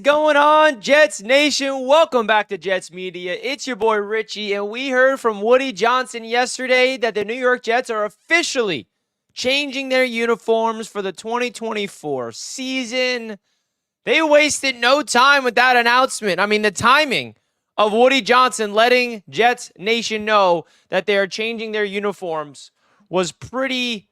going on, Jets Nation? Welcome back to Jets Media. It's your boy Richie, and we heard from Woody Johnson yesterday that the New York Jets are officially changing their uniforms for the 2024 season. They wasted no time with that announcement. I mean, the timing of Woody Johnson letting Jets Nation know that they are changing their uniforms was pretty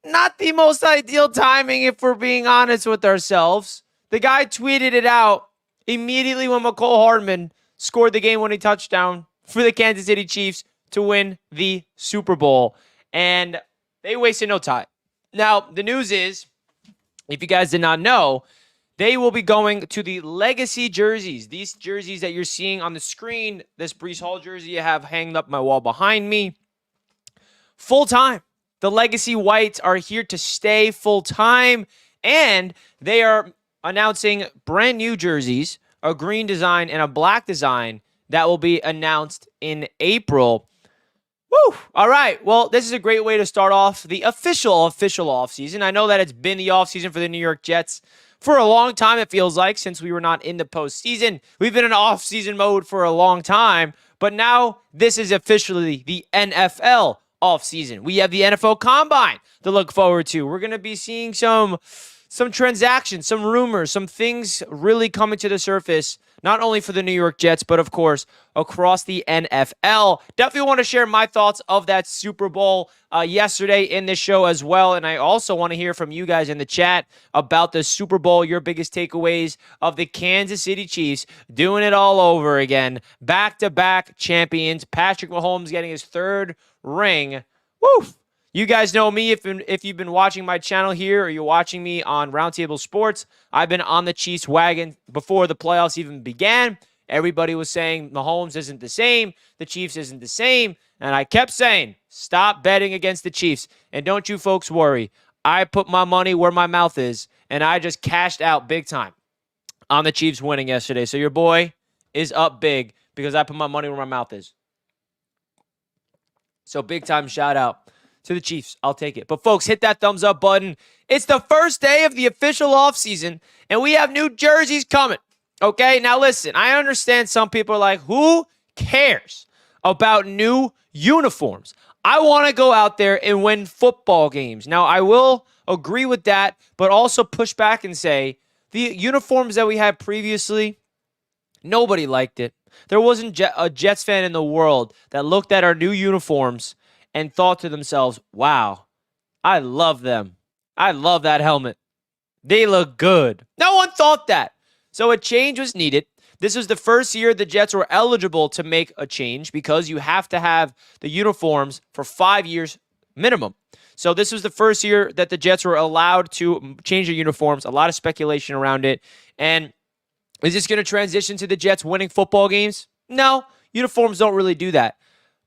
not the most ideal timing, if we're being honest with ourselves. The guy tweeted it out immediately when McCole Hardman scored the game-winning touchdown for the Kansas City Chiefs to win the Super Bowl. And they wasted no time. Now, the news is, if you guys did not know, they will be going to the legacy jerseys. These jerseys that you're seeing on the screen, this Breece Hall jersey I have hanging up my wall behind me, full-time. The legacy whites are here to stay full-time, and they are announcing brand new jerseys, a green design and a black design that will be announced in April. Woo! All right. Well, this is a great way to start off the official offseason. I know that it's been the offseason for the New York Jets for a long time, it feels like, since we were not in the postseason. We've been in offseason mode for a long time, but now this is officially the NFL offseason. We have the NFL Combine to look forward to. We're going to be seeing some transactions, some rumors, some things really coming to the surface, not only for the New York Jets, but of course, across the NFL. Definitely want to share my thoughts of that Super Bowl yesterday in this show as well. And I also want to hear from you guys in the chat about the Super Bowl, your biggest takeaways of the Kansas City Chiefs doing it all over again. Back-to-back champions. Patrick Mahomes getting his third ring. Woo! You guys know me if you've been watching my channel here or you're watching me on Roundtable Sports. I've been on the Chiefs wagon before the playoffs even began. Everybody was saying Mahomes isn't the same, the Chiefs isn't the same, and I kept saying, stop betting against the Chiefs. And don't you folks worry. I put my money where my mouth is, and I just cashed out big time on the Chiefs winning yesterday. So your boy is up big because I put my money where my mouth is. So big time shout out to the Chiefs. I'll take it. But folks, hit that thumbs up button. It's the first day of the official offseason, and we have new jerseys coming. Okay, now listen, I understand some people are like, who cares about new uniforms? I want to go out there and win football games. Now, I will agree with that, but also push back and say the uniforms that we had previously, nobody liked it. There wasn't a Jets fan in the world that looked at our new uniforms and thought to themselves, wow, I love them. I love that helmet. They look good. No one thought that. So a change was needed. This was the first year the Jets were eligible to make a change because you have to have the uniforms for 5 years minimum. So this was the first year that the Jets were allowed to change their uniforms. A lot of speculation around it. And is this going to transition to the Jets winning football games? No, uniforms don't really do that.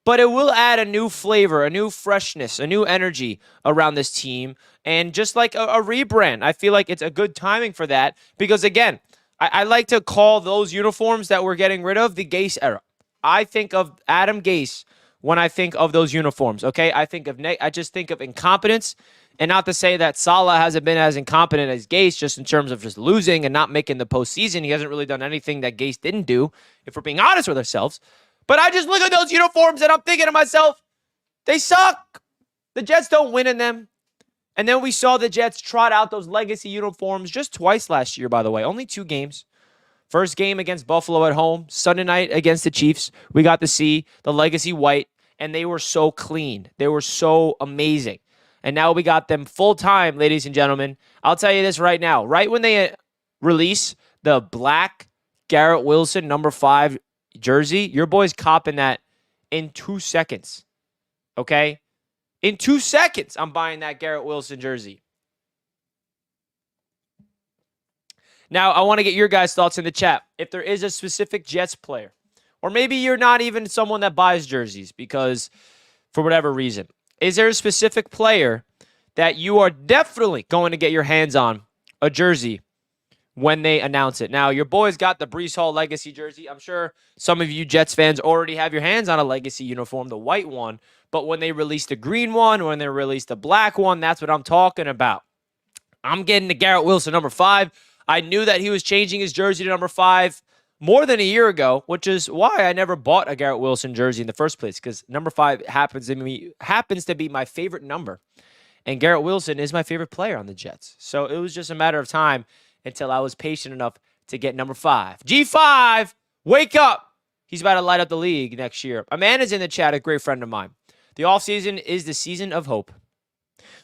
But it will add a new flavor, a new freshness, a new energy around this team. And just like a rebrand, I feel like it's a good timing for that. Because, again, I like to call those uniforms that we're getting rid of the Gase era. I think of Adam Gase when I think of those uniforms, okay? I just think of incompetence. And not to say that Saleh hasn't been as incompetent as Gase, just in terms of just losing and not making the postseason. He hasn't really done anything that Gase didn't do, if we're being honest with ourselves. But I just look at those uniforms and I'm thinking to myself, they suck. The Jets don't win in them. And then we saw the Jets trot out those legacy uniforms just twice last year, by the way. Only 2 games. First game against Buffalo at home. Sunday night against the Chiefs. We got to see the legacy white. And they were so clean. They were so amazing. And now we got them full time, ladies and gentlemen. I'll tell you this right now. Right when they release the black Garrett Wilson number 5 jersey, your boy's copping that in 2 seconds. Okay? In 2 seconds, I'm buying that Garrett Wilson jersey. Now, I want to get your guys' thoughts in the chat. If there is a specific Jets player, or maybe you're not even someone that buys jerseys because for whatever reason, is there a specific player that you are definitely going to get your hands on a jersey when they announce it? Now, your boy's got the Breece Hall legacy jersey. I'm sure some of you Jets fans already have your hands on a legacy uniform, the white one. But when they release the green one, when they release the black one, that's what I'm talking about. I'm getting the Garrett Wilson number 5. I knew that he was changing his jersey to number 5 more than a year ago, which is why I never bought a Garrett Wilson jersey in the first place, because number 5 happens to be my favorite number. And Garrett Wilson is my favorite player on the Jets. So it was just a matter of time until I was patient enough to get number 5. G5, wake up. He's about to light up the league next year. Amanda's in the chat, a great friend of mine. The offseason is the season of hope.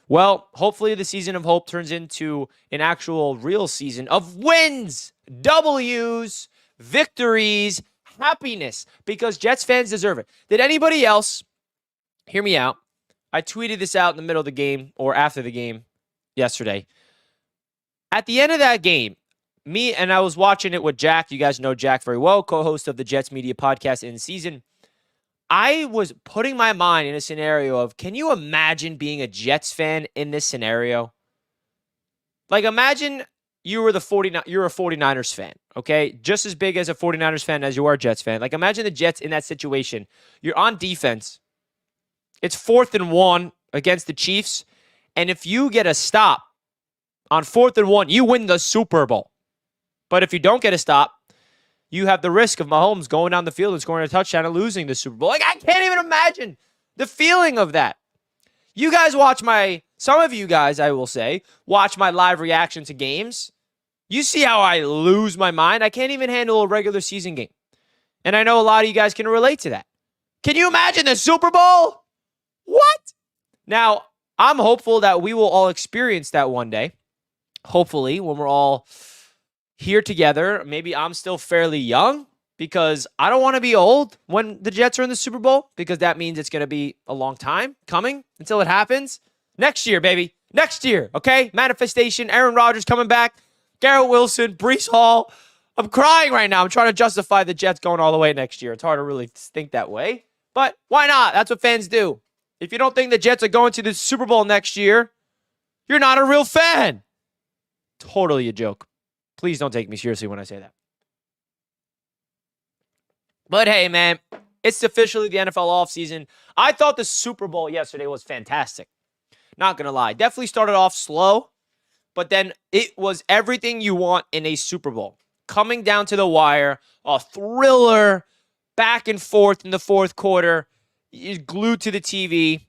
Well, hopefully the season of hope turns into an actual real season of wins, W's, victories, happiness, because Jets fans deserve it. Did anybody else, hear me out, I tweeted this out in the middle of the game or after the game yesterday. At the end of that game, and I was watching it with Jack. You guys know Jack very well, co-host of the Jets Media Podcast in season. I was putting my mind in a scenario of, can you imagine being a Jets fan in this scenario? Like, imagine you're a 49ers fan, okay? Just as big as a 49ers fan as you are a Jets fan. Like, imagine the Jets in that situation. You're on defense. It's 4th and 1 against the Chiefs. And if you get a stop on 4th and 1, you win the Super Bowl. But if you don't get a stop, you have the risk of Mahomes going down the field and scoring a touchdown and losing the Super Bowl. Like, I can't even imagine the feeling of that. You guys watch some of you guys, I will say, watch my live reaction to games. You see how I lose my mind. I can't even handle a regular season game. And I know a lot of you guys can relate to that. Can you imagine the Super Bowl? What? Now, I'm hopeful that we will all experience that one day. Hopefully, when we're all here together. Maybe I'm still fairly young because I don't want to be old when the Jets are in the Super Bowl, because that means it's going to be a long time coming until it happens. Next year, baby. Next year, okay? Manifestation, Aaron Rodgers coming back, Garrett Wilson, Breece Hall. I'm crying right now. I'm trying to justify the Jets going all the way next year. It's hard to really think that way, but why not? That's what fans do. If you don't think the Jets are going to the Super Bowl next year, you're not a real fan. Totally a joke. Please don't take me seriously when I say that. But hey, man, it's officially the NFL offseason. I thought the Super Bowl yesterday was fantastic. Not going to lie. Definitely started off slow, but then it was everything you want in a Super Bowl. Coming down to the wire, a thriller, back and forth in the fourth quarter, glued to the TV.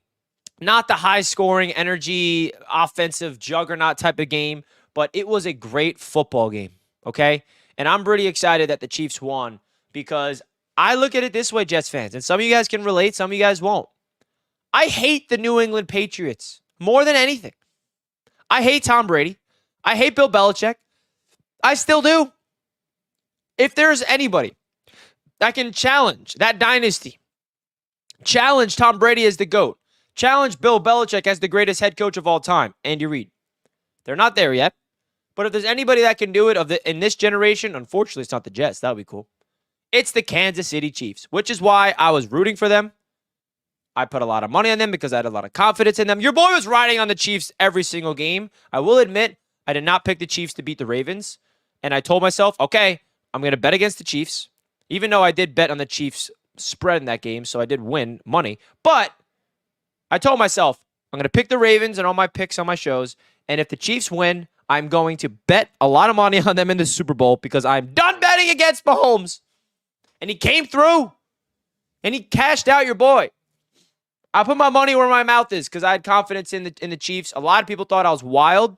Not the high-scoring, energy, offensive juggernaut type of game, but it was a great football game, okay? And I'm pretty excited that the Chiefs won, because I look at it this way, Jets fans, and some of you guys can relate, some of you guys won't. I hate the New England Patriots more than anything. I hate Tom Brady. I hate Bill Belichick. I still do. If there's anybody that can challenge that dynasty, challenge Tom Brady as the GOAT, challenge Bill Belichick as the greatest head coach of all time, Andy Reid. They're not there yet. But if there's anybody that can do it in this generation, unfortunately, it's not the Jets. That would be cool. It's the Kansas City Chiefs, which is why I was rooting for them. I put a lot of money on them because I had a lot of confidence in them. Your boy was riding on the Chiefs every single game. I will admit, I did not pick the Chiefs to beat the Ravens. And I told myself, okay, I'm going to bet against the Chiefs, even though I did bet on the Chiefs spread in that game, so I did win money. But I told myself, I'm going to pick the Ravens and all my picks on my shows, and if the Chiefs win, I'm going to bet a lot of money on them in the Super Bowl, because I'm done betting against Mahomes. And he came through, and he cashed out your boy. I put my money where my mouth is because I had confidence in the Chiefs. A lot of people thought I was wild.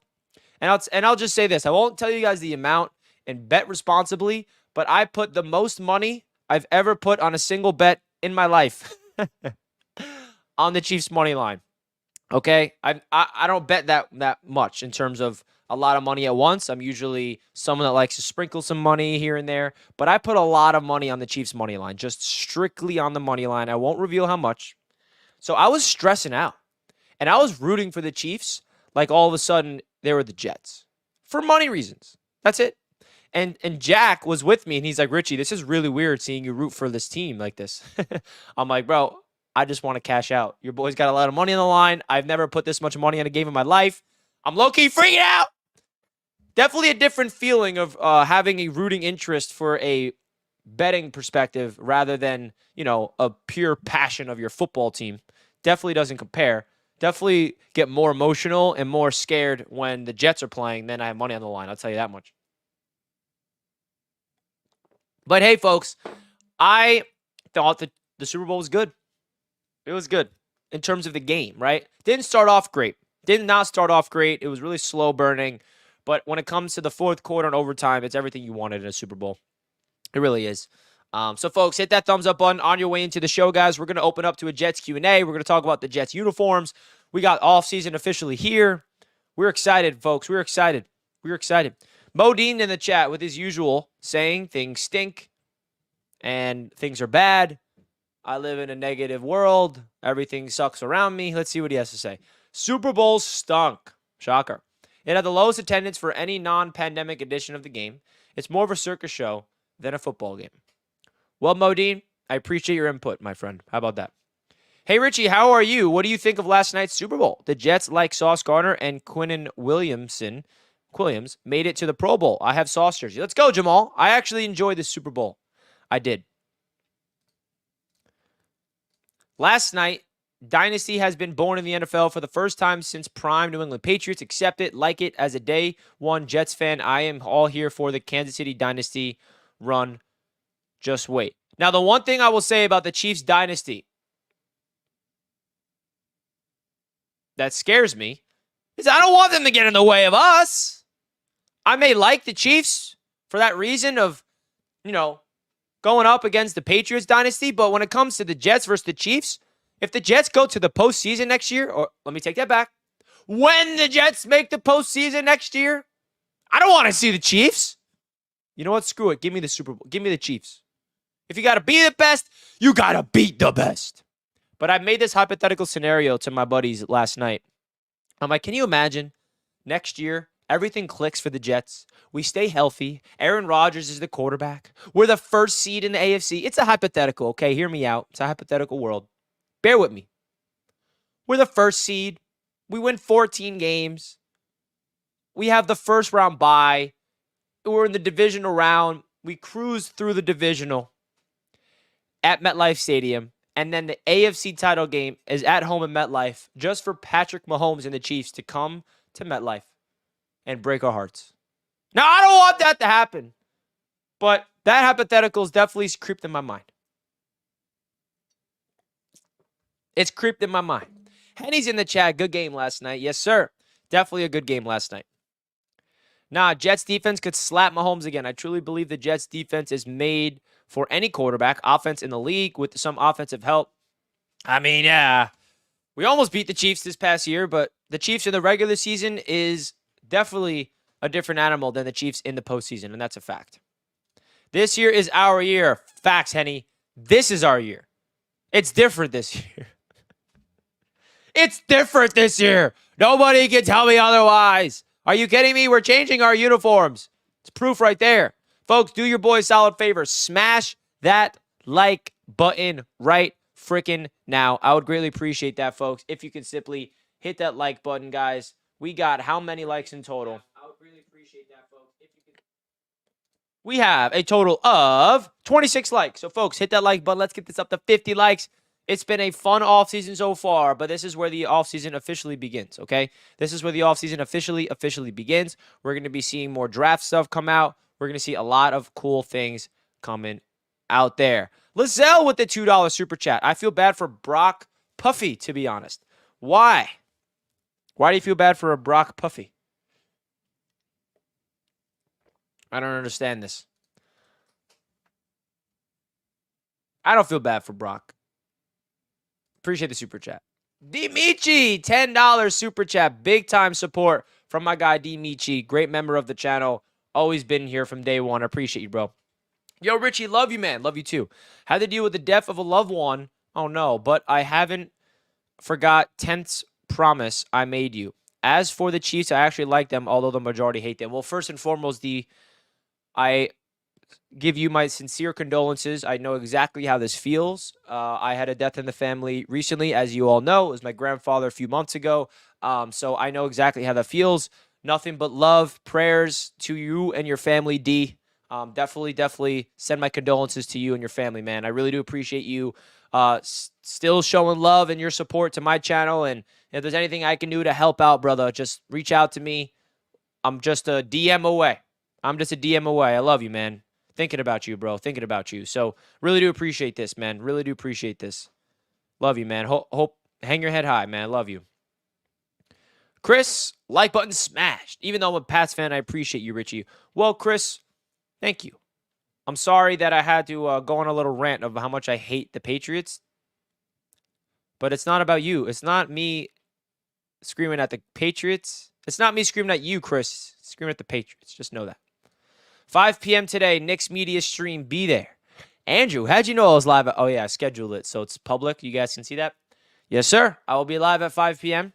And I'll just say this. I won't tell you guys the amount and bet responsibly, but I put the most money I've ever put on a single bet in my life on the Chiefs money line. Okay? I don't bet that much in terms of a lot of money at once. I'm usually someone that likes to sprinkle some money here and there, but I put a lot of money on the Chiefs money line, just strictly on the money line. I won't reveal how much. So I was stressing out, and I was rooting for the Chiefs like all of a sudden they were the Jets for money reasons. That's it. And Jack was with me, and he's like, Richie, this is really weird seeing you root for this team like this. I'm like, bro, I just want to cash out. Your boy's got a lot of money on the line. I've never put this much money on a game in my life. I'm low-key freaking out. Definitely a different feeling of having a rooting interest for a betting perspective rather than, a pure passion of your football team. Definitely doesn't compare. Definitely get more emotional and more scared when the Jets are playing than I have money on the line. I'll tell you that much. But hey, folks, I thought that the Super Bowl was good. It was good in terms of the game, right? Didn't start off great. Did not start off great. It was really slow burning. But when it comes to the fourth quarter and overtime, it's everything you wanted in a Super Bowl. It really is. So, folks, hit that thumbs up button on your way into the show, guys. We're going to open up to a Jets Q&A. We're going to talk about the Jets uniforms. We got offseason officially here. We're excited, folks. We're excited. Modine in the chat with his usual saying things stink and things are bad. I live in a negative world. Everything sucks around me. Let's see what he has to say. Super Bowl stunk. Shocker. It had the lowest attendance for any non-pandemic edition of the game. It's more of a circus show than a football game. Well, Modine, I appreciate your input, my friend. How about that? Hey, Richie, how are you? What do you think of last night's Super Bowl? The Jets, like Sauce Gardner and Quinnen Williams, made it to the Pro Bowl. I have Sauce jersey. Let's go, Jamal. I actually enjoyed the Super Bowl. I did. Last night, dynasty has been born in the NFL for the first time since prime New England Patriots. Accept it, like it. As a day one Jets fan, I am all here for the Kansas City dynasty run. Just wait. Now, the one thing I will say about the Chiefs dynasty that scares me is I don't want them to get in the way of us. I may like the Chiefs for that reason of, going up against the Patriots dynasty, but when it comes to the Jets versus the Chiefs, if the Jets go to the postseason next year, or let me take that back, when the Jets make the postseason next year, I don't want to see the Chiefs. You know what? Screw it. Give me the Super Bowl. Give me the Chiefs. If you got to be the best, you got to beat the best. But I made this hypothetical scenario to my buddies last night. I'm like, can you imagine next year, everything clicks for the Jets. We stay healthy. Aaron Rodgers is the quarterback. We're the first seed in the AFC. It's a hypothetical, okay? Hear me out. It's a hypothetical world. Bear with me. We're the first seed. We win 14 games. We have the first round bye. We're in the divisional round. We cruise through the divisional at MetLife Stadium. And then the AFC title game is at home in MetLife just for Patrick Mahomes and the Chiefs to come to MetLife and break our hearts. Now, I don't want that to happen, but that hypothetical is definitely creeped in my mind. It's creeped in my mind. Henny's in the chat. Good game last night. Yes, sir. Definitely a good game last night. Nah, Jets defense could slap Mahomes again. I truly believe the Jets defense is made for any quarterback offense in the league with some offensive help. I mean, yeah, we almost beat the Chiefs this past year, but the Chiefs in the regular season is definitely a different animal than the Chiefs in the postseason, and that's a fact. This year is our year. Facts, Henny. This is our year. It's different this year. It's different this year. Nobody can tell me otherwise. Are you kidding me? We're changing our uniforms. It's proof right there. Folks, do your boy a solid favor. Smash that like button right freaking now. I would greatly appreciate that, folks. If you can simply hit that like button, guys. We got how many likes in total? I would really appreciate that, folks. If you can... We have a total of 26 likes. So, folks, hit that like button. Let's get this up to 50 likes. It's been a fun offseason so far, but this is where the offseason officially begins, okay? This is where the offseason officially begins. We're going to be seeing more draft stuff come out. We're going to see a lot of cool things coming out there. Lizelle with the $2 super chat. I feel bad for Brock Puffy, to be honest. Why? Why do you feel bad for a Brock Puffy? I don't understand this. I don't feel bad for Brock. Appreciate the super chat. Dimichi, $10 super chat. Big time support from my guy Dimichi. Great member of the channel. Always been here from day one. I appreciate you, bro. Yo, Richie, love you, man. Love you too. Had to deal with the death of a loved one. Oh, no. But I haven't forgot 10th promise I made you. As for the Chiefs, I actually like them, although the majority hate them. Well, first and foremost, I give you my sincere condolences. I know exactly how this feels. I had a death in the family recently, as you all know. It was my grandfather a few months ago. So I know exactly how that feels. Nothing but love, prayers to you and your family, D. Definitely send my condolences to you and your family, man. I really do appreciate you still showing love and your support to my channel. And if there's anything I can do to help out, brother, just reach out to me. I'm just a DM away. I love you, man. Thinking about you, bro. Thinking about you. So really do appreciate this, man. Really do appreciate this. Love you, man. Hope hang your head high, man. I love you. Chris, like button smashed. Even though I'm a Pats fan, I appreciate you, Richie. Well, Chris, thank you. I'm sorry that I had to go on a little rant of how much I hate the Patriots. But it's not about you. It's not me screaming at the Patriots. It's not me screaming at you, Chris. Screaming at the Patriots. Just know that. 5 p.m. today, Knicks media stream. Be there. Andrew, how'd you know I was live? Oh, yeah, I scheduled it, so it's public. You guys can see that? Yes, sir. I will be live at 5 p.m.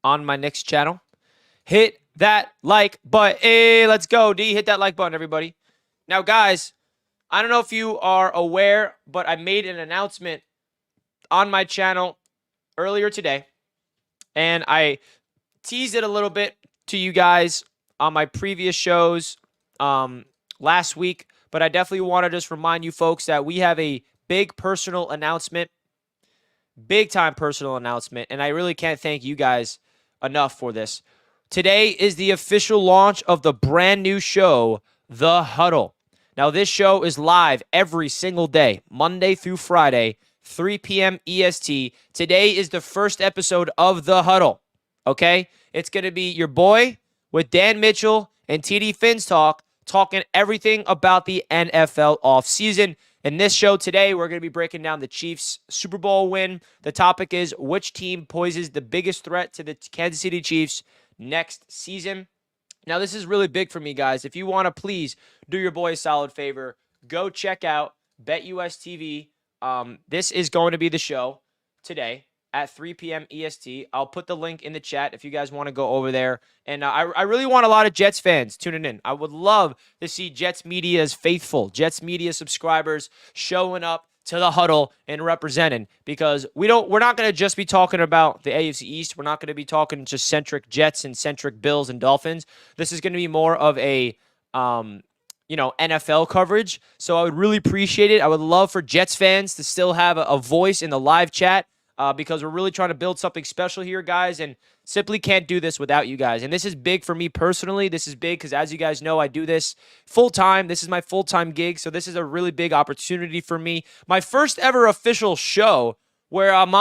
on my Knicks channel. Hit that like button. Hey, let's go, D. Hit that like button, everybody. Now, guys, I don't know if you are aware, but I made an announcement on my channel earlier today, and I teased it a little bit to you guys on my previous shows last week, but I definitely want to just remind you folks that we have a big personal announcement, big-time personal announcement, and I really can't thank you guys enough for this. Today is the official launch of the brand new show, The Huddle. Now, this show is live every single day, Monday through Friday, 3 p.m. EST. Today is the first episode of The Huddle, okay? It's going to be your boy with Dan Mitchell and TD Finns talking everything about the NFL offseason. In this show today, we're going to be breaking down the Chiefs' Super Bowl win. The topic is which team poses the biggest threat to the Kansas City Chiefs next season. Now, this is really big for me, guys. If you want to please do your boy a solid favor, go check out BetUS TV. This is going to be the show today at 3 p.m. EST. I'll put the link in the chat if you guys want to go over there. And I really want a lot of Jets fans tuning in. I would love to see Jets Media's faithful, Jets Media subscribers showing up to the Huddle and representing, because we're not going to just be talking about the AFC East. We're not going to be talking just centric Jets and centric Bills and Dolphins. This is going to be more of a NFL coverage. So I would really appreciate it. I would love for Jets fans to still have a voice in the live chat, because we're really trying to build something special here, guys, and simply can't do this without you guys. And this is big for me personally. This is big because, as you guys know, I do this full-time. This is my full-time gig, so this is a really big opportunity for me. My first ever official show where I'm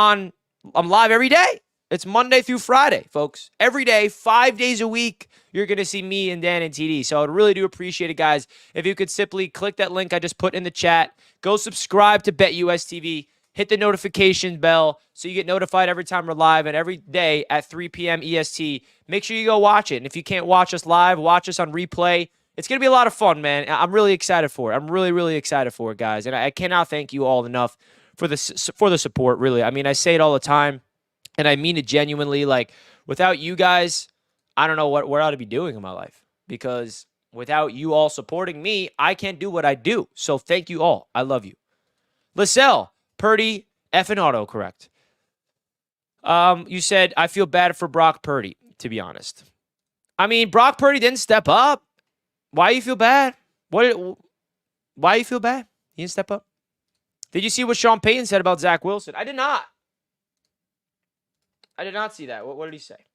live every day. It's Monday through Friday, folks. Every day, 5 days a week, you're going to see me and Dan and TD. So I really do appreciate it, guys. If you could simply click that link I just put in the chat, go subscribe to BetUS TV, hit the notification bell so you get notified every time we're live, and every day at 3 p.m. EST. Make sure you go watch it. And if you can't watch us live, watch us on replay. It's going to be a lot of fun, man. I'm really excited for it. I'm really, really excited for it, guys. And I cannot thank you all enough for the support, really. I mean, I say it all the time, and I mean it genuinely. Like, without you guys, I don't know what I ought to be doing in my life, because without you all supporting me, I can't do what I do. So thank you all. I love you. Lisselle, Purdy, effing autocorrect. You said, I feel bad for Brock Purdy, to be honest. I mean, Brock Purdy didn't step up. Why you feel bad? Why you feel bad? He didn't step up. Did you see what Sean Payton said about Zach Wilson? I did not. I did not see that. What did he say?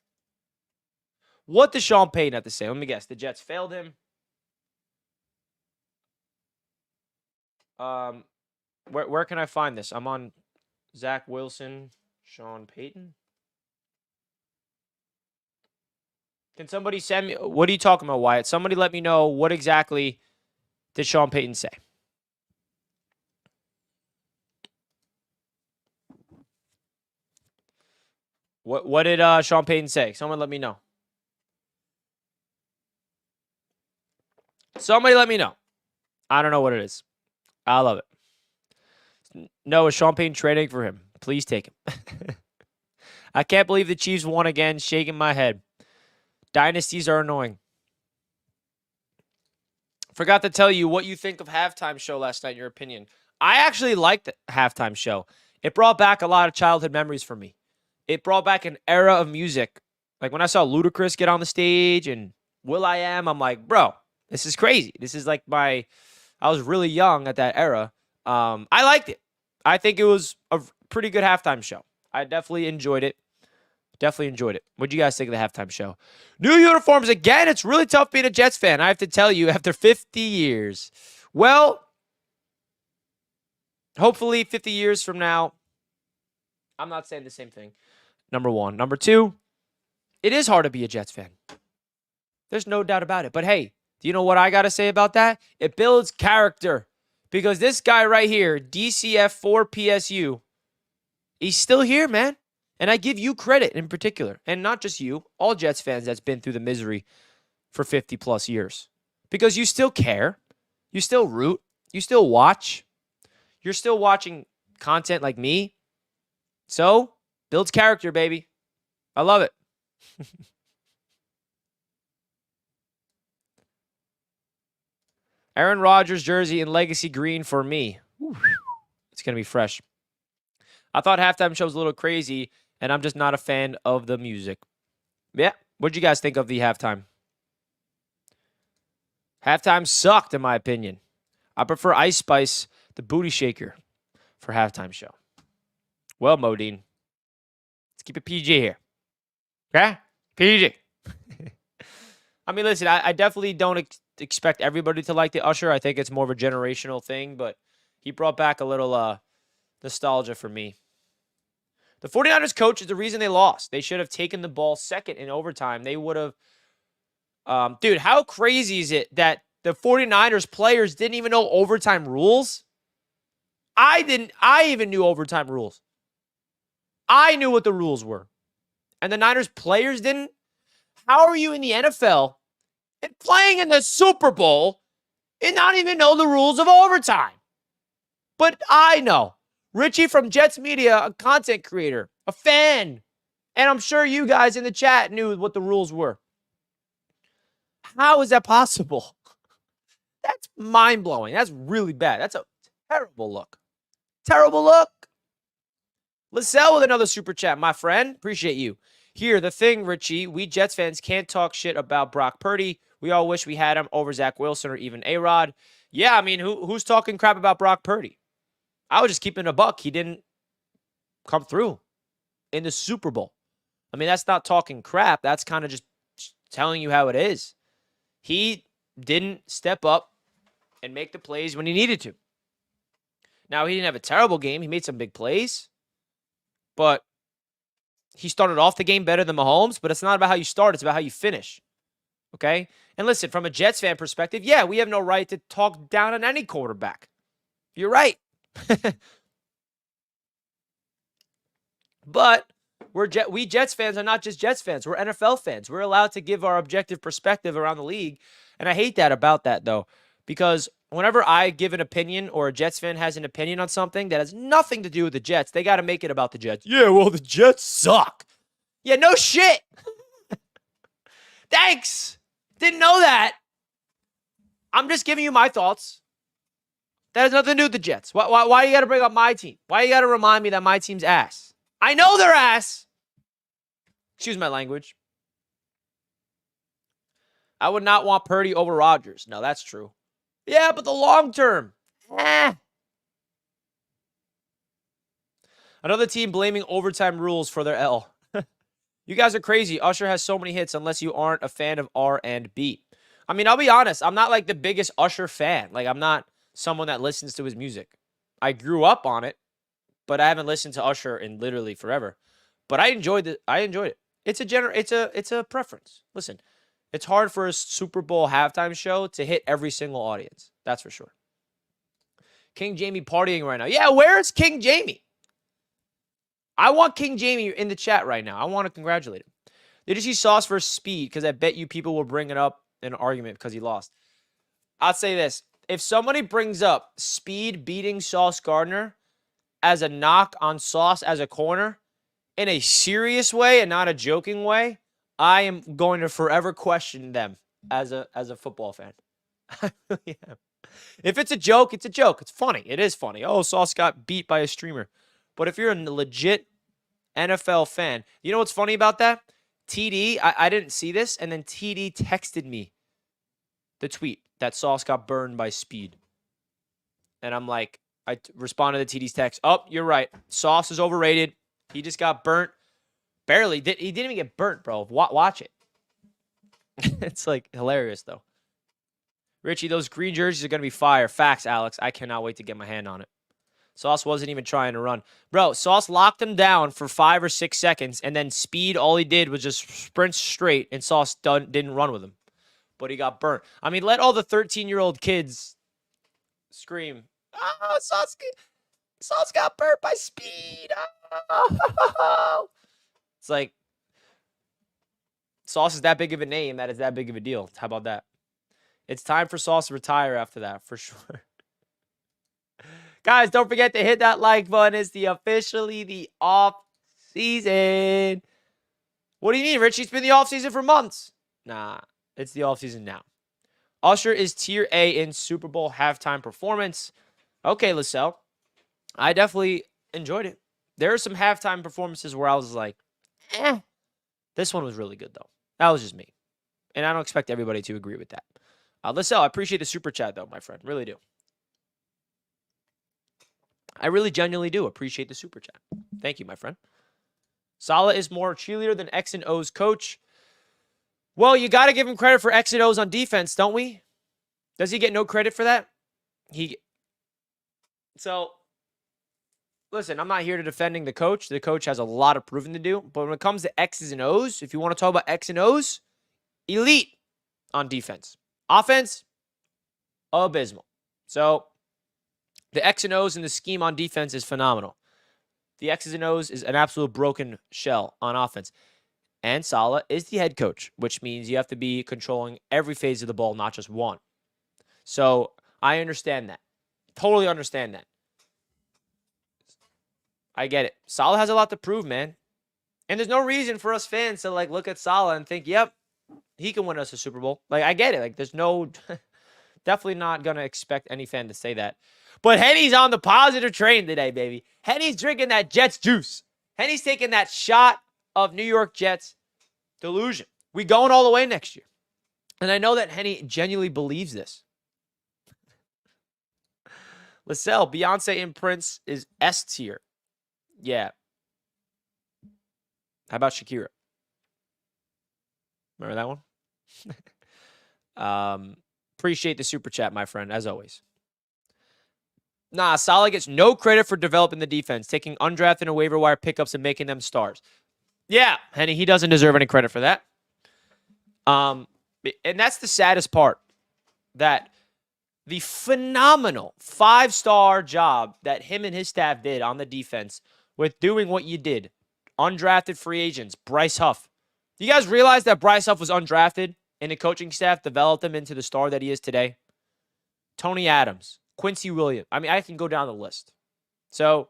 What does Sean Payton have to say? Let me guess. The Jets failed him. Where can I find this? I'm on Zach Wilson, Sean Payton. Can somebody send me? What are you talking about, Wyatt? Somebody let me know what exactly did Sean Payton say. What did Sean Payton say? Someone let me know. Somebody let me know. I don't know what it is. I love it. No, is Sean Payton trading for him? Please take him. I can't believe the Chiefs won again. Shaking my head. Dynasties are annoying. Forgot to tell you what you think of halftime show last night, in your opinion. I actually liked the halftime show. It brought back a lot of childhood memories for me. It brought back an era of music. Like when I saw Ludacris get on the stage and will.i.am, I'm like, bro, this is crazy. This is like I was really young at that era. I liked it. I think it was a pretty good halftime show. I definitely enjoyed it. Definitely enjoyed it. What do you guys think of the halftime show? New uniforms again. It's really tough being a Jets fan. I have to tell you, after 50 years. Well, hopefully 50 years from now, I'm not saying the same thing. Number one. Number two, it is hard to be a Jets fan. There's no doubt about it. But hey, do you know what I got to say about that? It builds character. Because this guy right here, DCF4PSU, he's still here, man. And I give you credit in particular. And not just you, all Jets fans that's been through the misery for 50 plus years. Because you still care. You still root. You still watch. You're still watching content like me. So, builds character, baby. I love it. Aaron Rodgers jersey in legacy green for me. Ooh, it's going to be fresh. I thought halftime show was a little crazy, and I'm just not a fan of the music. Yeah. What'd you guys think of the halftime? Halftime sucked, in my opinion. I prefer Ice Spice, the booty shaker, for halftime show. Well, Modine, let's keep it PG here. Okay? PG. I mean, listen, I definitely don't expect everybody to like the Usher. I think it's more of a generational thing, but he brought back a little nostalgia for me. The 49ers coach is the reason they lost. They should have taken the ball second in overtime. They would have... dude, how crazy is it that the 49ers players didn't even know overtime rules? I even knew overtime rules. I knew what the rules were. And the Niners players didn't? How are you in the NFL and playing in the Super Bowl and not even know the rules of overtime? But I know. Richie from Jets Media, a content creator, a fan, and I'm sure you guys in the chat knew what the rules were. How is that possible? That's mind-blowing. That's really bad. That's a terrible look. Terrible look. LaSalle with another super chat, my friend. Appreciate you. Here, the thing, Richie, we Jets fans can't talk shit about Brock Purdy. We all wish we had him over Zach Wilson or even A-Rod. Yeah, I mean, who's talking crap about Brock Purdy? I was just keeping a buck. He didn't come through in the Super Bowl. I mean, that's not talking crap. That's kind of just telling you how it is. He didn't step up and make the plays when he needed to. Now, he didn't have a terrible game. He made some big plays. But he started off the game better than Mahomes, but it's not about how you start. It's about how you finish. Okay? And listen, from a Jets fan perspective, yeah, we have no right to talk down on any quarterback. You're right. But we Jets fans are not just Jets fans. We're NFL fans. We're allowed to give our objective perspective around the league. And I hate that about that, though, because whenever I give an opinion or a Jets fan has an opinion on something that has nothing to do with the Jets, they got to make it about the Jets. Yeah, well, the Jets suck. Yeah, no shit. Thanks. Didn't know that. I'm just giving you my thoughts. That has nothing to do with the Jets. Why you got to bring up my team? Why you got to remind me that my team's ass? I know they're ass. Excuse my language. I would not want Purdy over Rodgers. No, that's true. Yeah, but the long term. Another team blaming overtime rules for their L. You guys are crazy. Usher has so many hits unless you aren't a fan of R&B. I mean, I'll be honest. I'm not like the biggest Usher fan. Like, I'm not someone that listens to his music. I grew up on it, but I haven't listened to Usher in literally forever. But I enjoyed it. It's a preference. Listen, it's hard for a Super Bowl halftime show to hit every single audience. That's for sure. King Jamie partying right now. Yeah, where is King Jamie? I want King Jamie in the chat right now. I want to congratulate him. Did you see Sauce versus Speed? Because I bet you people will bring it up in an argument because he lost. I'll say this. If somebody brings up Speed beating Sauce Gardner as a knock on Sauce as a corner in a serious way and not a joking way, I am going to forever question them as a football fan. I really am. If it's a joke, it's a joke. It's funny. It is funny. Oh, Sauce got beat by a streamer. But if you're a legit NFL fan, you know what's funny about that? TD, I didn't see this, and then TD texted me the tweet that Sauce got burned by Speed. And I'm like, I responded to TD's text. Oh, you're right. Sauce is overrated. He just got burnt Barely. He didn't even get burnt, bro. Watch it. It's like hilarious, though. Richie, those green jerseys are going to be fire. Facts, Alex. I cannot wait to get my hand on it. Sauce wasn't even trying to run. Bro, Sauce locked him down for 5 or 6 seconds, and then Speed, all he did was just sprint straight, and Sauce didn't run with him. But he got burnt. I mean, let all the 13-year-old kids scream, oh, Sauce got burnt by Speed. Oh. It's like, Sauce is that big of a name. That is that big of a deal. How about that? It's time for Sauce to retire after that, for sure. Guys, don't forget to hit that like button. It's officially the off season. What do you mean, Richie? It's been the off season for months. Nah, it's the off season now. Usher is tier A in Super Bowl halftime performance. Okay, LaSalle. I definitely enjoyed it. There are some halftime performances where I was like, eh. This one was really good, though. That was just me. And I don't expect everybody to agree with that. LaSalle, I appreciate the super chat, though, my friend. Really do. I really genuinely do appreciate the super chat. Thank you, my friend. Saleh is more cheerleader than X and O's coach. Well, you got to give him credit for X and O's on defense, don't we? Does he get no credit for that? So, listen, I'm not here to defending the coach. The coach has a lot of proving to do. But when it comes to X's and O's, if you want to talk about X and O's, elite on defense. Offense, abysmal. So, the X and O's and the scheme on defense is phenomenal. The X's and O's is an absolute broken shell on offense. And Saleh is the head coach, which means you have to be controlling every phase of the ball, not just one. So I understand that. Totally understand that. I get it. Saleh has a lot to prove, man. And there's no reason for us fans to like look at Saleh and think, yep, he can win us a Super Bowl. Like, I get it. Like, there's no... Definitely not going to expect any fan to say that. But Henny's on the positive train today, baby. Henny's drinking that Jets juice. Henny's taking that shot of New York Jets delusion. We going all the way next year. And I know that Henny genuinely believes this. LaSalle, Beyonce and Prince is S tier. Yeah. How about Shakira? Remember that one? Appreciate the super chat, my friend, as always. Nah, Saleh gets no credit for developing the defense, taking undrafted and waiver wire pickups and making them stars. Yeah, Henny, he doesn't deserve any credit for that. And that's the saddest part, that the phenomenal 5-star job that him and his staff did on the defense with doing what you did, undrafted free agents, Bryce Huff. Do you guys realize that Bryce Huff was undrafted and the coaching staff developed him into the star that he is today? Tony Adams, Quincy Williams. I mean, I can go down the list. So,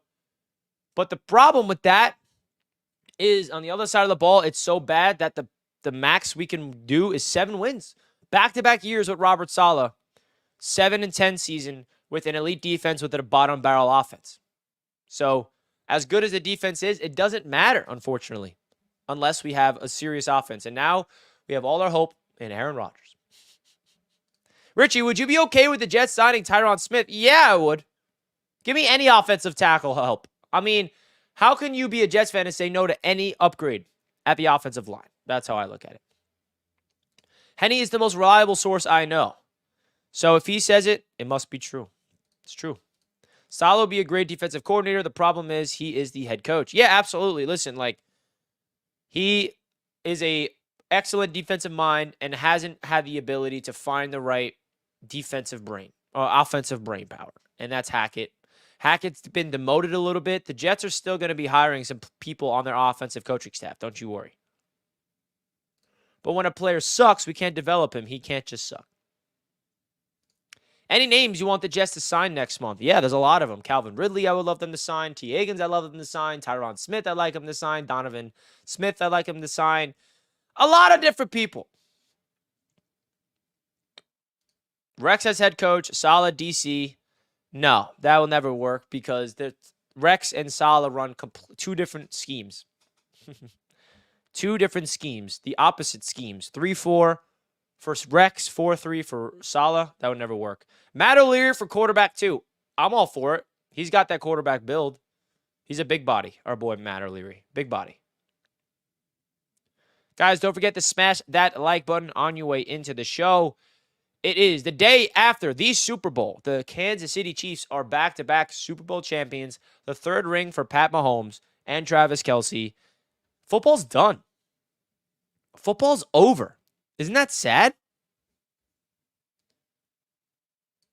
but the problem with that is on the other side of the ball, it's so bad that the max we can do is 7 wins. Back-to-back years with Robert Saleh, 7-10 season with an elite defense with a bottom barrel offense. So, as good as the defense is, it doesn't matter, unfortunately, unless we have a serious offense. And now we have all our hope in Aaron Rodgers. Richie, would you be okay with the Jets signing Tyron Smith? Yeah, I would. Give me any offensive tackle help. I mean, how can you be a Jets fan and say no to any upgrade at the offensive line? That's how I look at it. Henny is the most reliable source I know. So if he says it, it must be true. It's true. Saleh will be a great defensive coordinator. The problem is he is the head coach. Yeah, absolutely. Listen, like, he is a excellent defensive mind and hasn't had the ability to find the right defensive brain or offensive brain power. And that's Hackett. Hackett's been demoted a little bit. The Jets are still going to be hiring some people on their offensive coaching staff. Don't you worry. But when a player sucks, we can't develop him. He can't just suck. Any names you want the Jets to sign next month? Yeah, there's a lot of them. Calvin Ridley, I would love them to sign. T. Higgins, I love them to sign. Tyron Smith, I like him to sign. Donovan Smith, I like him to sign. A lot of different people. Rex as head coach, Saleh DC. No, that will never work because Rex and Saleh run two different schemes. Two different schemes. The opposite schemes. 3-4 for Rex, 4-3 for Saleh. That would never work. Matt O'Leary for quarterback too. I'm all for it. He's got that quarterback build. He's a big body, our boy Matt O'Leary. Big body. Guys, don't forget to smash that like button on your way into the show. It is the day after the Super Bowl. The Kansas City Chiefs are back-to-back Super Bowl champions. The third ring for Pat Mahomes and Travis Kelce. Football's done. Football's over. Isn't that sad?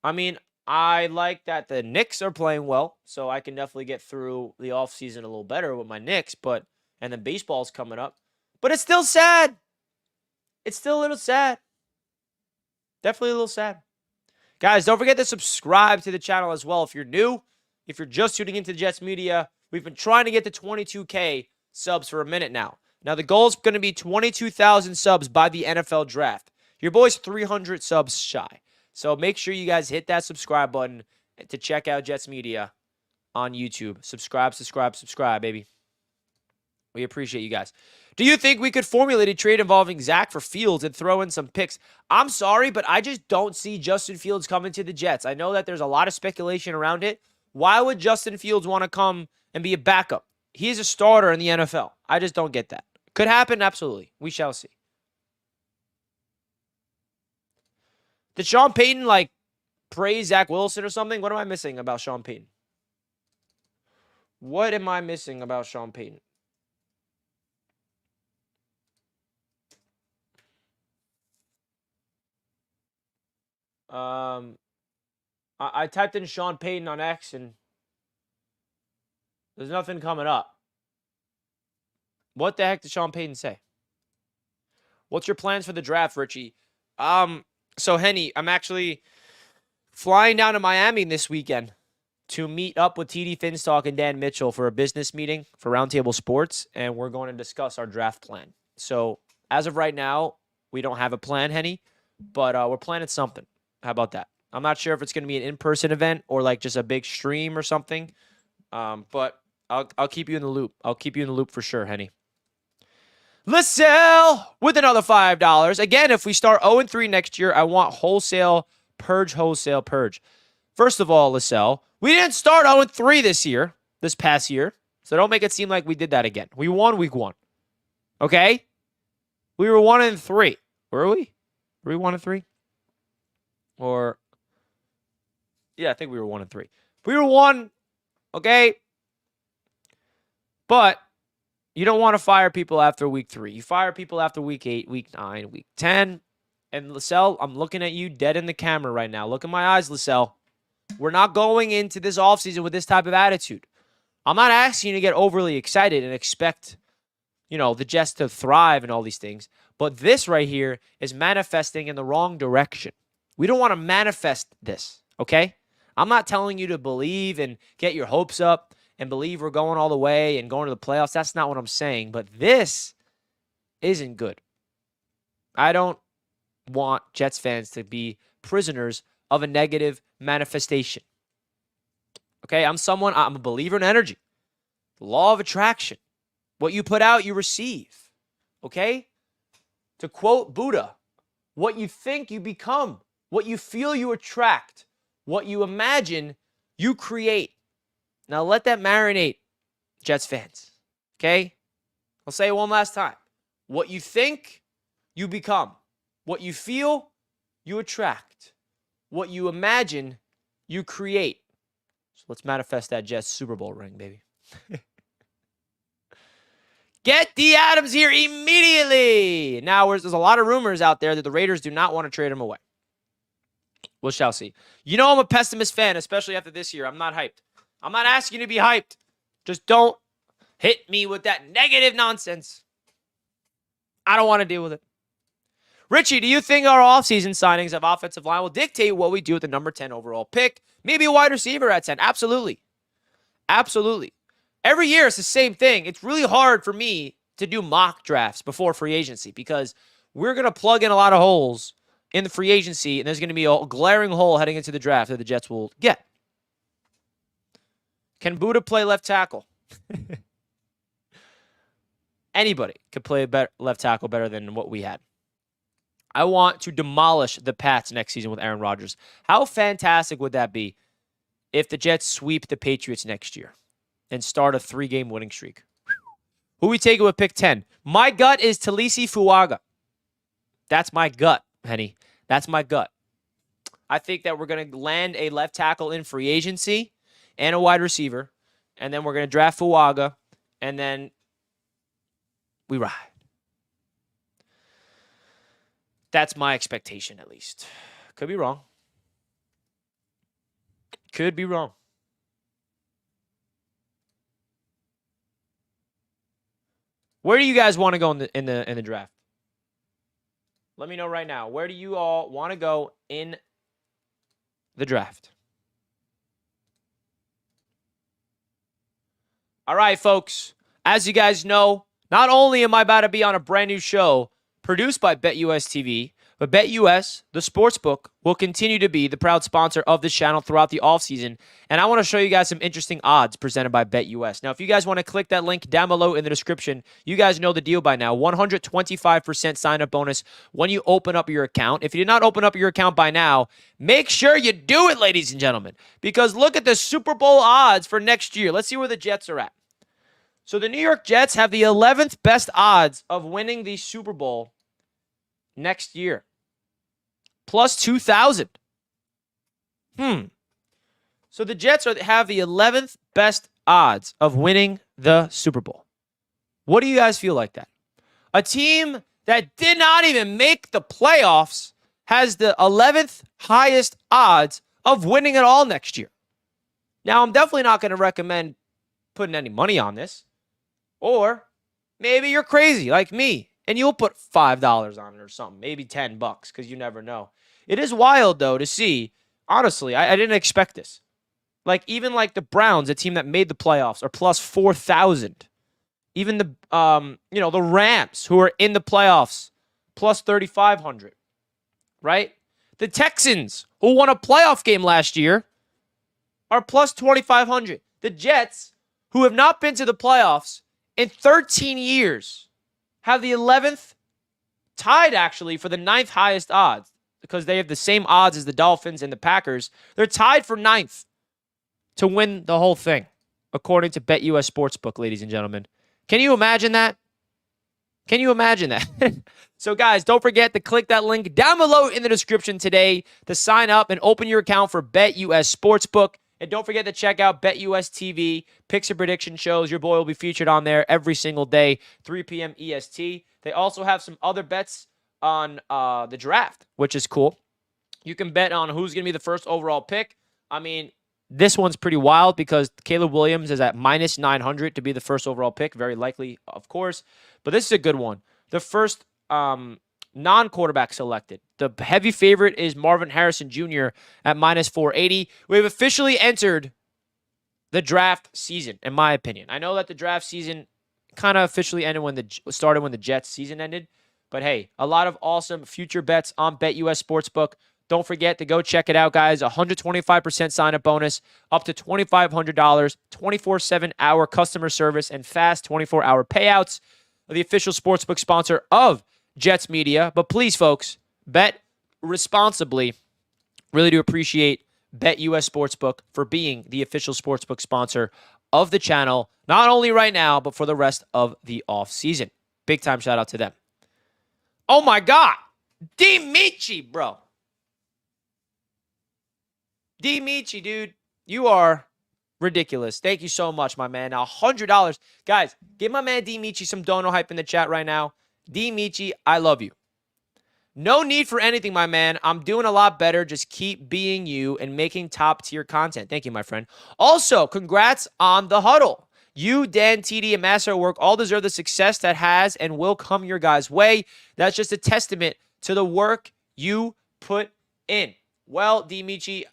I mean, I like that the Knicks are playing well, so I can definitely get through the offseason a little better with my Knicks, and then baseball's coming up. But it's still sad. It's still a little sad. Definitely a little sad. Guys, don't forget to subscribe to the channel as well if you're new. If you're just tuning into Jets Media, we've been trying to get to 22K subs for a minute now. Now, the goal is going to be 22,000 subs by the NFL draft. Your boy's 300 subs shy. So make sure you guys hit that subscribe button to check out Jets Media on YouTube. Subscribe, baby. We appreciate you guys. Do you think we could formulate a trade involving Zach for Fields and throw in some picks? I'm sorry, but I just don't see Justin Fields coming to the Jets. I know that there's a lot of speculation around it. Why would Justin Fields want to come and be a backup? He's a starter in the NFL. I just don't get that. Could happen, absolutely. We shall see. Did Sean Payton, praise Zach Wilson or something? What am I missing about Sean Payton? What am I missing about Sean Payton? I typed in Sean Payton on X, and there's nothing coming up. What the heck did Sean Payton say? What's your plans for the draft, Richie? So, Henny, I'm actually flying down to Miami this weekend to meet up with TD Finstock and Dan Mitchell for a business meeting for Roundtable Sports, and we're going to discuss our draft plan. So, as of right now, we don't have a plan, Henny, but we're planning something. How about that? I'm not sure if it's going to be an in-person event or just a big stream or something, but I'll keep you in the loop. I'll keep you in the loop for sure, Henny. LaSalle with another $5. Again, if we start 0-3 next year, I want wholesale purge. First of all, LaSalle, we didn't start 0-3 this past year, so don't make it seem like we did that again. We won week 1. Okay? We were 1-3. Were we? Were we 1-3? Or, yeah, I think we were 1-3. We were 1, okay? But you don't want to fire people after week 3. You fire people after week 8, week 9, week 10. And LaSalle, I'm looking at you dead in the camera right now. Look in my eyes, LaSalle. We're not going into this offseason with this type of attitude. I'm not asking you to get overly excited and expect, the Jets to thrive and all these things. But this right here is manifesting in the wrong direction. We don't want to manifest this, okay? I'm not telling you to believe and get your hopes up and believe we're going all the way and going to the playoffs. That's not what I'm saying. But this isn't good. I don't want Jets fans to be prisoners of a negative manifestation. Okay, I'm a believer in energy. The law of attraction. What you put out, you receive. Okay? To quote Buddha, what you think, you become. What you feel, you attract. What you imagine, you create. Now let that marinate, Jets fans. Okay? I'll say it one last time. What you think, you become. What you feel, you attract. What you imagine, you create. So let's manifest that Jets Super Bowl ring, baby. Get D. Adams here immediately. Now, there's a lot of rumors out there that the Raiders do not want to trade him away. We shall see. I'm a pessimist fan, especially after this year. I'm not hyped. I'm not asking you to be hyped. Just don't hit me with that negative nonsense. I don't want to deal with it. Richie, do you think our offseason signings of offensive line will dictate what we do with the number 10 overall pick? Maybe a wide receiver at 10. Absolutely. Absolutely. Every year it's the same thing. It's really hard for me to do mock drafts before free agency because we're going to plug in a lot of holes in the free agency, and there's going to be a glaring hole heading into the draft that the Jets will get. Can Buddha play left tackle? Anybody could play left tackle better than what we had. I want to demolish the Pats next season with Aaron Rodgers. How fantastic would that be if the Jets sweep the Patriots next year and start a 3-game winning streak? Who we taking with pick 10? My gut is Talisi Fuaga. That's my gut, Henny. That's my gut. I think that we're going to land a left tackle in free agency and a wide receiver, and then we're going to draft Fuaga, and then we ride. That's my expectation, at least. Could be wrong. Could be wrong. Where do you guys want to go in the draft? Let me know right now. Where do you all want to go in the draft? All right, folks. As you guys know, not only am I about to be on a brand new show produced by BetUS TV, but BetUS, the sportsbook, will continue to be the proud sponsor of this channel throughout the offseason. And I want to show you guys some interesting odds presented by BetUS. Now, if you guys want to click that link down below in the description, you guys know the deal by now. 125% sign-up bonus when you open up your account. If you did not open up your account by now, make sure you do it, ladies and gentlemen. Because look at the Super Bowl odds for next year. Let's see where the Jets are at. So the New York Jets have the 11th best odds of winning the Super Bowl next year. Plus 2,000. So the Jets have the 11th best odds of winning the Super Bowl. What do you guys feel like that? A team that did not even make the playoffs has the 11th highest odds of winning it all next year. Now, I'm definitely not going to recommend putting any money on this. Or maybe you're crazy like me and you'll put $5 on it or something, maybe $10 because you never know. It is wild, though, to see. Honestly, I didn't expect this. Like, even like the Browns, a team that made the playoffs, are plus 4,000. Even the the Rams, who are in the playoffs, plus 3,500. Right? The Texans, who won a playoff game last year, are plus 2,500. The Jets, who have not been to the playoffs in 13 years, have the 11th, tied actually for the 9th highest odds because they have the same odds as the Dolphins and the Packers. They're tied for 9th to win the whole thing, according to BetUS Sportsbook, ladies and gentlemen. Can you imagine that? Can you imagine that? So, guys, don't forget to click that link down below in the description today to sign up and open your account for BetUS Sportsbook. And don't forget to check out BetUS TV, picks and prediction shows. Your boy will be featured on there every single day, 3 p.m. EST. They also have some other bets on the draft, which is cool. You can bet on who's going to be the first overall pick. I mean, this one's pretty wild because Caleb Williams is at minus 900 to be the first overall pick. Very likely, of course. But this is a good one. The first non-quarterback selected. The heavy favorite is Marvin Harrison Jr. at minus 480. We've officially entered the draft season, in my opinion. I know that the draft season kind of officially ended when the Jets season ended. But hey, a lot of awesome future bets on BetUS Sportsbook. Don't forget to go check it out, guys. 125% sign-up bonus, up to $2,500, 24/7 hour customer service, and fast 24-hour payouts. The official sportsbook sponsor of Jets Media. But please, folks, bet responsibly. Really do appreciate BetUS Sportsbook for being the official sportsbook sponsor of the channel, not only right now, but for the rest of the offseason. Big time shout out to them. Oh my God, D-Michi, bro. D-Michi, dude, you are ridiculous. Thank you so much, my man. Now, $100. Guys, give my man D-Michi some dono hype in the chat right now. D-Michi, I love you. No need for anything, my man. I'm doing a lot better. Just keep being you and making top-tier content. Thank you, my friend. Also, congrats on the Huddle. You, Dan, TD, and Master at Work all deserve the success that has and will come your guys' way. That's just a testament to the work you put in. Well, D-Michi,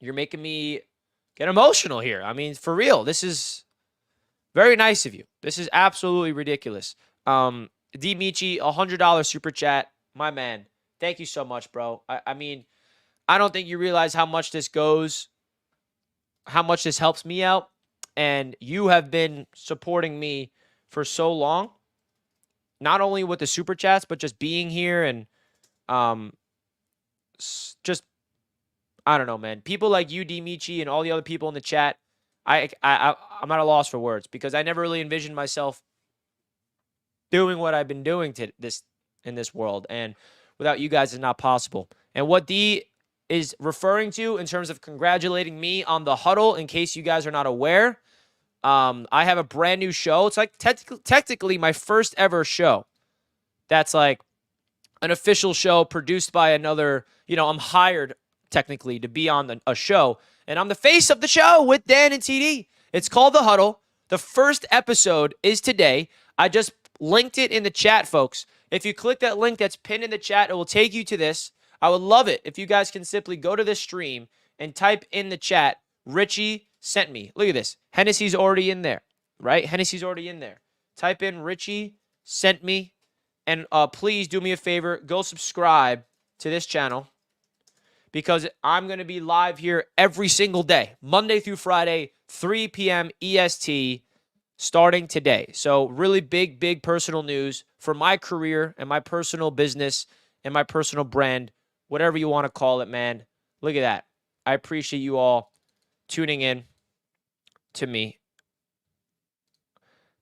you're making me get emotional here. I mean, for real, this is very nice of you. This is absolutely ridiculous. D-Michi, $100 super chat. My man, thank you so much, bro. I mean, I don't think you realize how much this helps me out. And you have been supporting me for so long, not only with the super chats, but just being here and just, I don't know, man. People like you, D-Michi, and all the other people in the chat, I'm at a loss for words because I never really envisioned myself doing what I've been doing in this world, and without you guys, it's not possible. And what D is referring to in terms of congratulating me on the Huddle, in case you guys are not aware, I have a brand new show. It's like technically my first ever show. That's like an official show produced by another. I'm hired technically to be on a show, and I'm the face of the show with Dan and TD. It's called The Huddle. The first episode is today. I just linked it in the chat, folks. If you click that link that's pinned in the chat, it will take you to this. I would love it if you guys can simply go to this stream and type in the chat, Richie sent me. Look at this. Hennessy's already in there, right? Hennessy's already in there. Type in Richie sent me. And please do me a favor. Go subscribe to this channel because I'm going to be live here every single day, Monday through Friday, 3 p.m. EST, starting today. So really big personal news for my career and my personal business and my personal brand, whatever you want to call it, man. Look at that. I appreciate you all tuning in to me.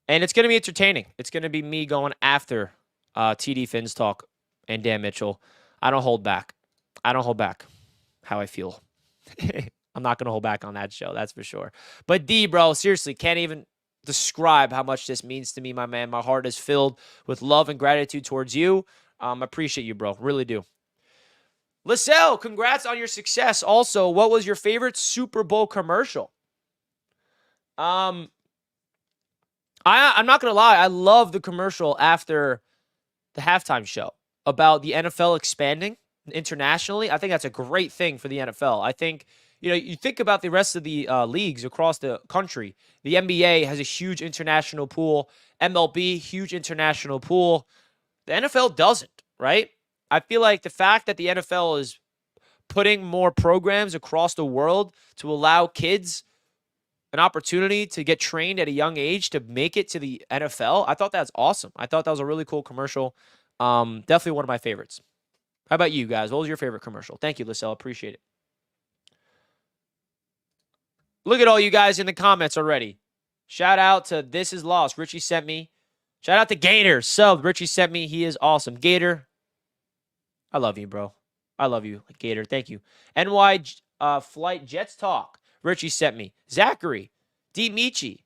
And it's going to be entertaining. It's going to be me going after TD Finns Talk and Dan Mitchell. I don't hold back. I don't hold back how I feel. I'm not going to hold back on that show, that's for sure. But D, bro, seriously, can't even describe how much this means to me, my man. My heart is filled with love and gratitude towards you. Appreciate you, bro. Really do. Lisselle, congrats on your success. Also, what was your favorite Super Bowl commercial? I'm not going to lie. I love the commercial after the halftime show about the NFL expanding internationally. I think that's a great thing for the NFL. I think, you think about the rest of the leagues across the country. The NBA has a huge international pool. MLB, huge international pool. The NFL doesn't, right? I feel like the fact that the NFL is putting more programs across the world to allow kids an opportunity to get trained at a young age to make it to the NFL, I thought that's awesome. I thought that was a really cool commercial. Definitely one of my favorites. How about you guys? What was your favorite commercial? Thank you, Lisselle. Appreciate it. Look at all you guys in the comments already. Shout out to This Is Lost. Richie sent me. Shout out to Gator. Sub. Richie sent me. He is awesome. Gator, I love you, bro. I love you, Gator. Thank you. NY Flight Jets Talk. Richie sent me. Zachary. D. Michi.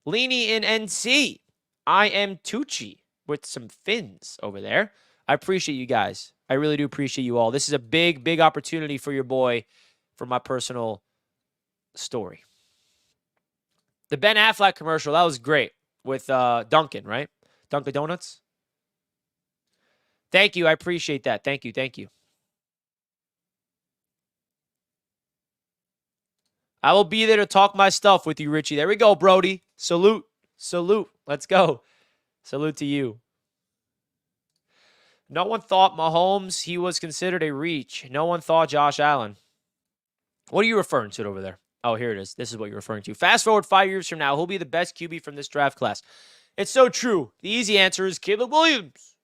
Leany in NC. I am Tucci with some fins over there. I appreciate you guys. I really do appreciate you all. This is a big opportunity for your boy, for my personal story. The Ben Affleck commercial, that was great with Dunkin', right? Dunkin' Donuts. Thank you. I appreciate that. Thank you. I will be there to talk my stuff with you, Richie. There we go, Brody. Salute. Let's go. Salute to you. No one thought Mahomes, he was considered a reach. No one thought Josh Allen. What are you referring to over there? Oh, here it is. This is what you're referring to. Fast forward 5 years from now, who'll be the best QB from this draft class? It's so true. The easy answer is Caleb Williams.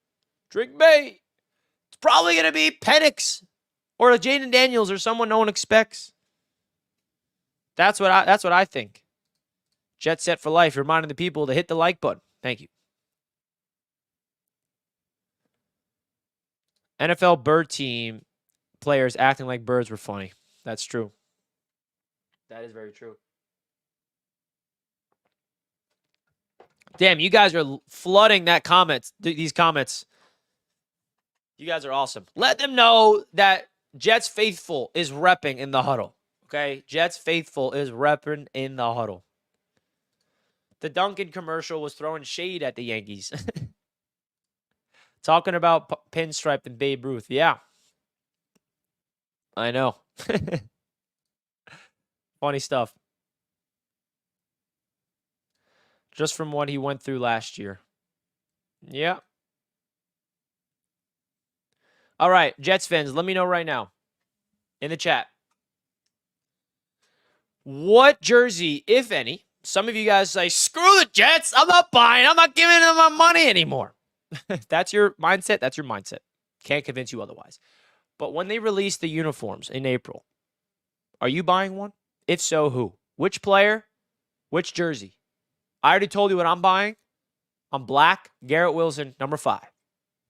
Drake May. It's probably going to be Penix or Jaden Daniels or someone no one expects. That's what I think. Jet set for life. Reminding the people to hit the like button. Thank you. NFL bird team players acting like birds were funny. That's true. That is very true. Damn, you guys are flooding these comments. You guys are awesome. Let them know that Jets Faithful is repping in the huddle. Okay? Jets Faithful is repping in the huddle. The Dunkin' commercial was throwing shade at the Yankees. Talking about pinstripe and Babe Ruth. Yeah. I know. Funny stuff. Just from what he went through last year. Yeah. All right, Jets fans, let me know right now in the chat. What jersey, if any, some of you guys say, screw the Jets, I'm not buying, I'm not giving them my money anymore. If that's your mindset, that's your mindset. Can't convince you otherwise. But when they release the uniforms in April, are you buying one? If so, who? Which player? Which jersey? I already told you what I'm buying. I'm black. Garrett Wilson, number 5.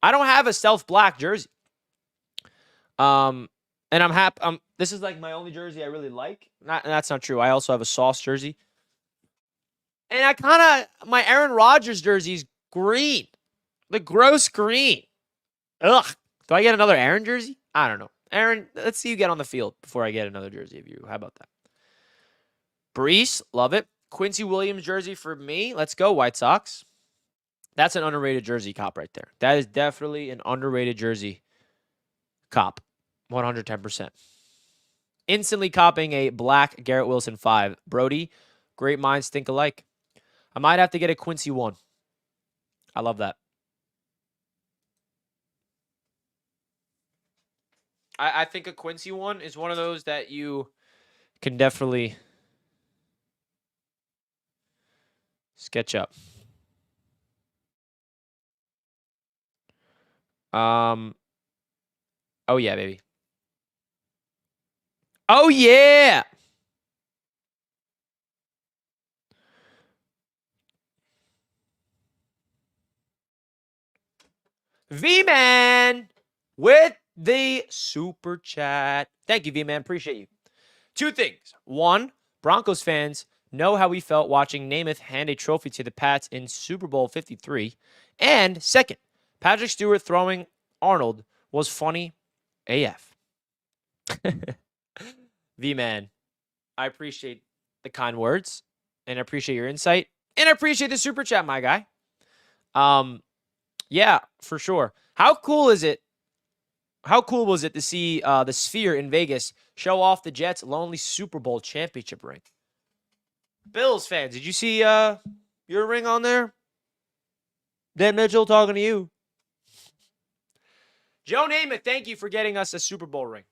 I don't have a stealth black jersey. And I'm happy. This is like my only jersey I really like. That's not true. I also have a Sauce jersey. And I kind of, my Aaron Rodgers jersey is green. The gross green. Ugh. Do I get another Aaron jersey? I don't know. Aaron, let's see you get on the field before I get another jersey of you. How about that? Brees, love it. Quincy Williams jersey for me. Let's go, White Sox. That's an underrated jersey cop right there. That is definitely an underrated jersey cop. 110%. Instantly copying a black Garrett Wilson 5. Brody, great minds think alike. I might have to get a Quincy 1. I love that. I think a Quincy 1 is one of those that you can definitely sketch up. Oh yeah, baby. Oh yeah. V-Man with the super chat. Thank you, V-Man. Appreciate you. 2 things. 1, Broncos fans know how we felt watching Namath hand a trophy to the Pats in Super Bowl 53. And 2nd, Patrick Stewart throwing Arnold was funny AF. V-Man, I appreciate the kind words, and I appreciate your insight, and I appreciate the super chat, my guy. Yeah, for sure. How cool is it? How cool was it to see the Sphere in Vegas show off the Jets' lonely Super Bowl championship ring? Bills fans, did you see your ring on there? Dan Mitchell talking to you. Joe Namath, thank you for getting us a Super Bowl ring.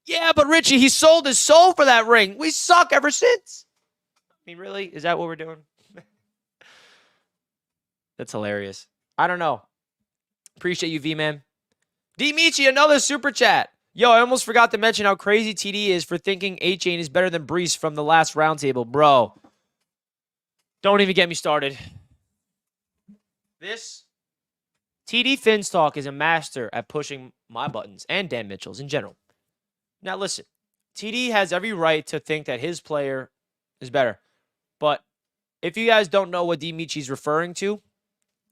Yeah, but Richie, he sold his soul for that ring. We suck ever since. I mean, really? Is that what we're doing? That's hilarious. I don't know. Appreciate you, V-Man. D. Michi, another super chat. Yo, I almost forgot to mention how crazy TD is for thinking A-Chain is better than Brees from the last roundtable. Bro, don't even get me started. This TD Finstock is a master at pushing my buttons and Dan Mitchell's in general. Now, listen, TD has every right to think that his player is better. But if you guys don't know what D. Michi's referring to,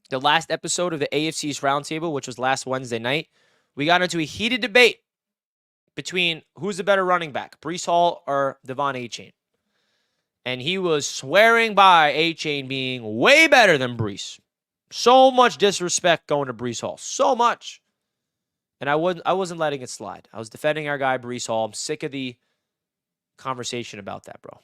the last episode of the AFC's Roundtable, which was last Wednesday night, we got into a heated debate between who's the better running back, Brees Hall or Devon A-Chain. And he was swearing by A-Chain being way better than Brees. So much disrespect going to Brees Hall. So much. And I wasn't letting it slide. I was defending our guy, Brees Hall. I'm sick of the conversation about that, bro.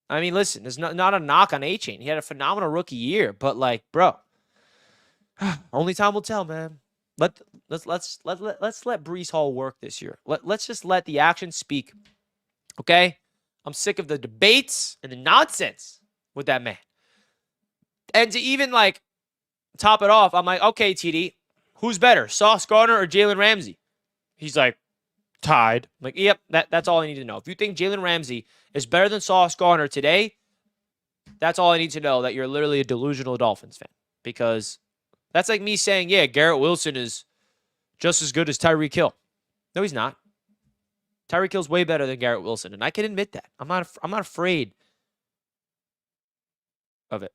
I mean, listen, there's not a knock on A-Chain. He had a phenomenal rookie year, but like, bro, only time will tell, man. Let's let Brees Hall work this year. Let's just let the action speak. Okay? I'm sick of the debates and the nonsense with that man. And to even like top it off, I'm like, okay, TD, who's better, Sauce Gardner or Jalen Ramsey? He's like, tied. I'm like, yep, that's all I need to know. If you think Jalen Ramsey is better than Sauce Gardner today, that's all I need to know, that you're literally a delusional Dolphins fan. Because that's like me saying, yeah, Garrett Wilson is just as good as Tyreek Hill. No, he's not. Tyreek Hill's way better than Garrett Wilson, and I can admit that. I'm not afraid of it.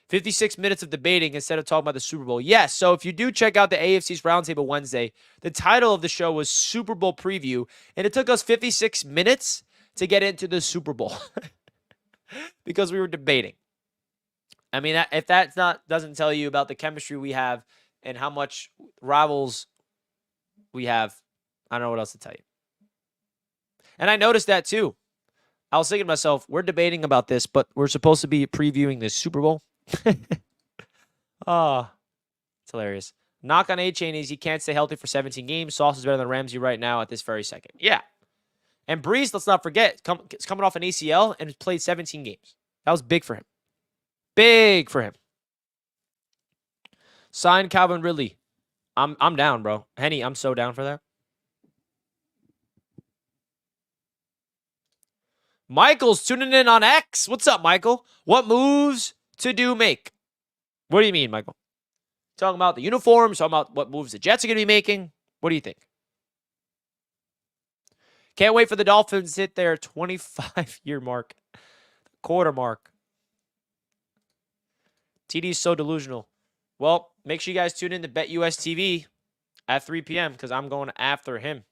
56 minutes of debating instead of talking about the Super Bowl. Yes, so if you do check out the AFC's Roundtable Wednesday, the title of the show was Super Bowl Preview, and it took us 56 minutes to get into the Super Bowl because we were debating. I mean, if that doesn't tell you about the chemistry we have and how much rivals we have, I don't know what else to tell you. And I noticed that too. I was thinking to myself, we're debating about this, but we're supposed to be previewing this Super Bowl. Oh, it's hilarious. Knock on A-Chain is he can't stay healthy for 17 games. Sauce is better than Ramsey right now at this very second. Yeah. And Brees, let's not forget, is coming off an ACL and has played 17 games. That was big for him. Big for him. Sign Calvin Ridley. I'm down, bro. Henny, I'm so down for that. Michael's tuning in on X. What's up, Michael? What moves to do make? What do you mean, Michael? Talking about the uniforms, talking about what moves the Jets are going to be making. What do you think? Can't wait for the Dolphins to hit their 25-year mark, quarter mark. TD's so delusional. Well, make sure you guys tune in to BetUS TV at 3 p.m. because I'm going after him.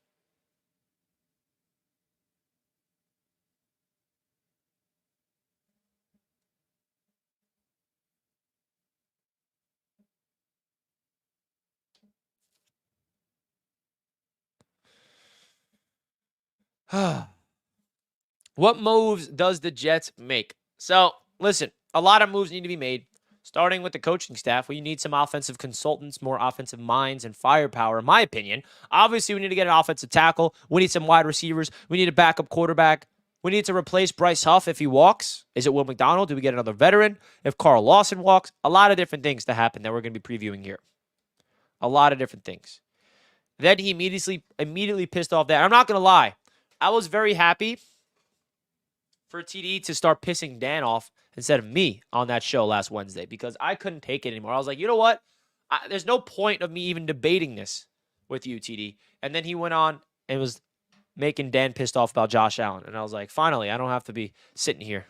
What moves does the Jets make? So, listen, a lot of moves need to be made, starting with the coaching staff. We need some offensive consultants, more offensive minds, and firepower, in my opinion. Obviously, we need to get an offensive tackle. We need some wide receivers. We need a backup quarterback. We need to replace Bryce Huff if he walks. Is it Will McDonald? Do we get another veteran? If Carl Lawson walks? A lot of different things to happen that we're going to be previewing here. A lot of different things. Then he immediately pissed off that. I'm not going to lie. I was very happy for TD to start pissing Dan off instead of me on that show last Wednesday because I couldn't take it anymore. I was like, you know what? There's no point of me even debating this with you, TD. And then he went on and was making Dan pissed off about Josh Allen. And I was like, finally, I don't have to be sitting here.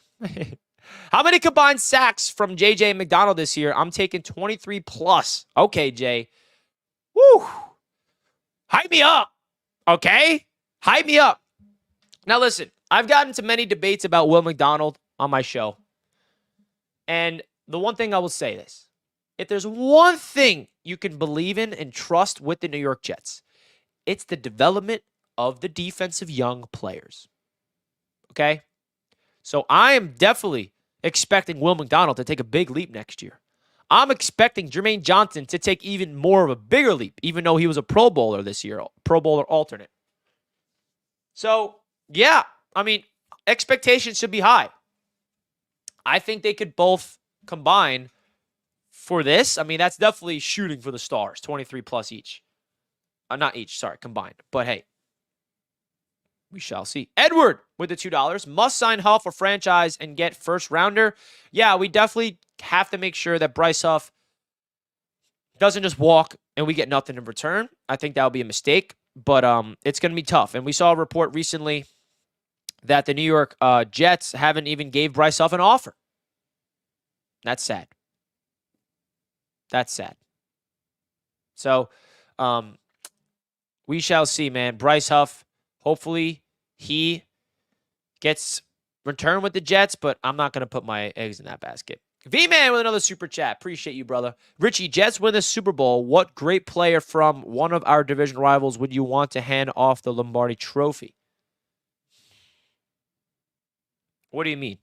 How many combined sacks from JJ McDonald this year? I'm taking 23 plus. Okay, Jay. Woo. Hype me up. Okay? Hype me up. Now, listen, I've gotten to many debates about Will McDonald on my show. And the one thing I will say is, if there's one thing you can believe in and trust with the New York Jets, it's the development of the defensive young players. Okay? So I am definitely expecting Will McDonald to take a big leap next year. I'm expecting Jermaine Johnson to take even more of a bigger leap, even though he was a Pro Bowler this year, Pro Bowler alternate. So, yeah, I mean, expectations should be high. I think they could both combine for this. I mean, that's definitely shooting for the stars, 23 plus each. Not each, sorry, combined. But hey, we shall see. Edward with the $2. Must sign Huff for franchise and get first rounder. Yeah, we definitely have to make sure that Bryce Huff doesn't just walk and we get nothing in return. I think that would be a mistake, but it's going to be tough. And we saw a report recently that the New York Jets haven't even gave Bryce Huff an offer. That's sad. That's sad. So we shall see, man. Bryce Huff, hopefully he gets returned with the Jets, but I'm not going to put my eggs in that basket. V-Man with another super chat. Appreciate you, brother. Richie, Jets win the Super Bowl. What great player from one of our division rivals would you want to hand off the Lombardi trophy? What do you mean?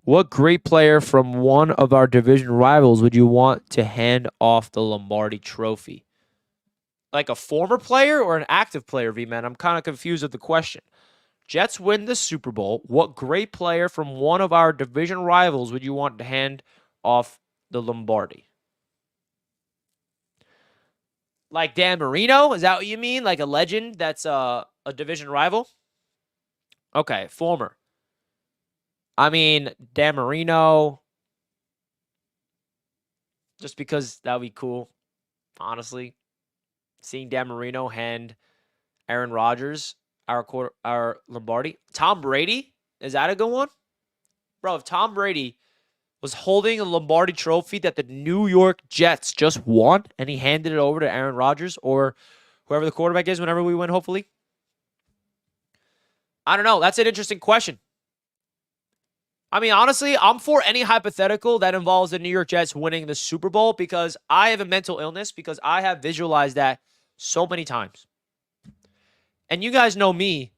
What great player from one of our division rivals would you want to hand off the Lombardi trophy? Like a former player or an active player, V-Man? I'm kind of confused with the question. Jets win the Super Bowl. What great player from one of our division rivals would you want to hand off the Lombardi? Like Dan Marino? Is that what you mean? Like a legend that's a division rival? Okay, former. I mean, Dan Marino. Just because that would be cool, honestly. Seeing Dan Marino hand Aaron Rodgers our Lombardi. Tom Brady? Is that a good one? Bro, if Tom Brady was holding a Lombardi trophy that the New York Jets just won and he handed it over to Aaron Rodgers or whoever the quarterback is whenever we win, hopefully. I don't know. That's an interesting question. I mean, honestly, I'm for any hypothetical that involves the New York Jets winning the Super Bowl because I have a mental illness because I have visualized that so many times. And you guys know me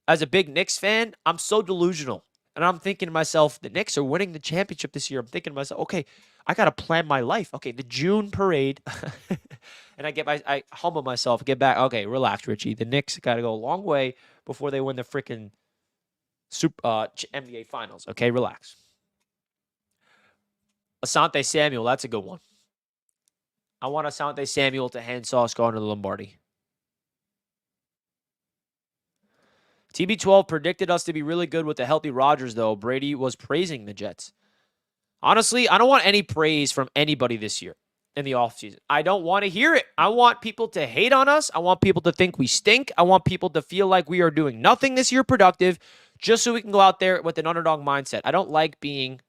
as a big Knicks fan. I'm so delusional. And I'm thinking to myself, the Knicks are winning the championship this year. I'm thinking to myself, okay, I got to plan my life. Okay, the June parade. And I humble myself, get back. Okay, relax, Richie. The Knicks got to go a long way before they win the freaking NBA Finals. Okay, relax. Asante Samuel, that's a good one. I want Asante Samuel to hand Sauce Gardner the Lombardi. TB12 predicted us to be really good with a healthy Rodgers, though. Brady was praising the Jets. Honestly, I don't want any praise from anybody this year in the offseason. I don't want to hear it. I want people to hate on us. I want people to think we stink. I want people to feel like we are doing nothing this year productive just so we can go out there with an underdog mindset. I don't like being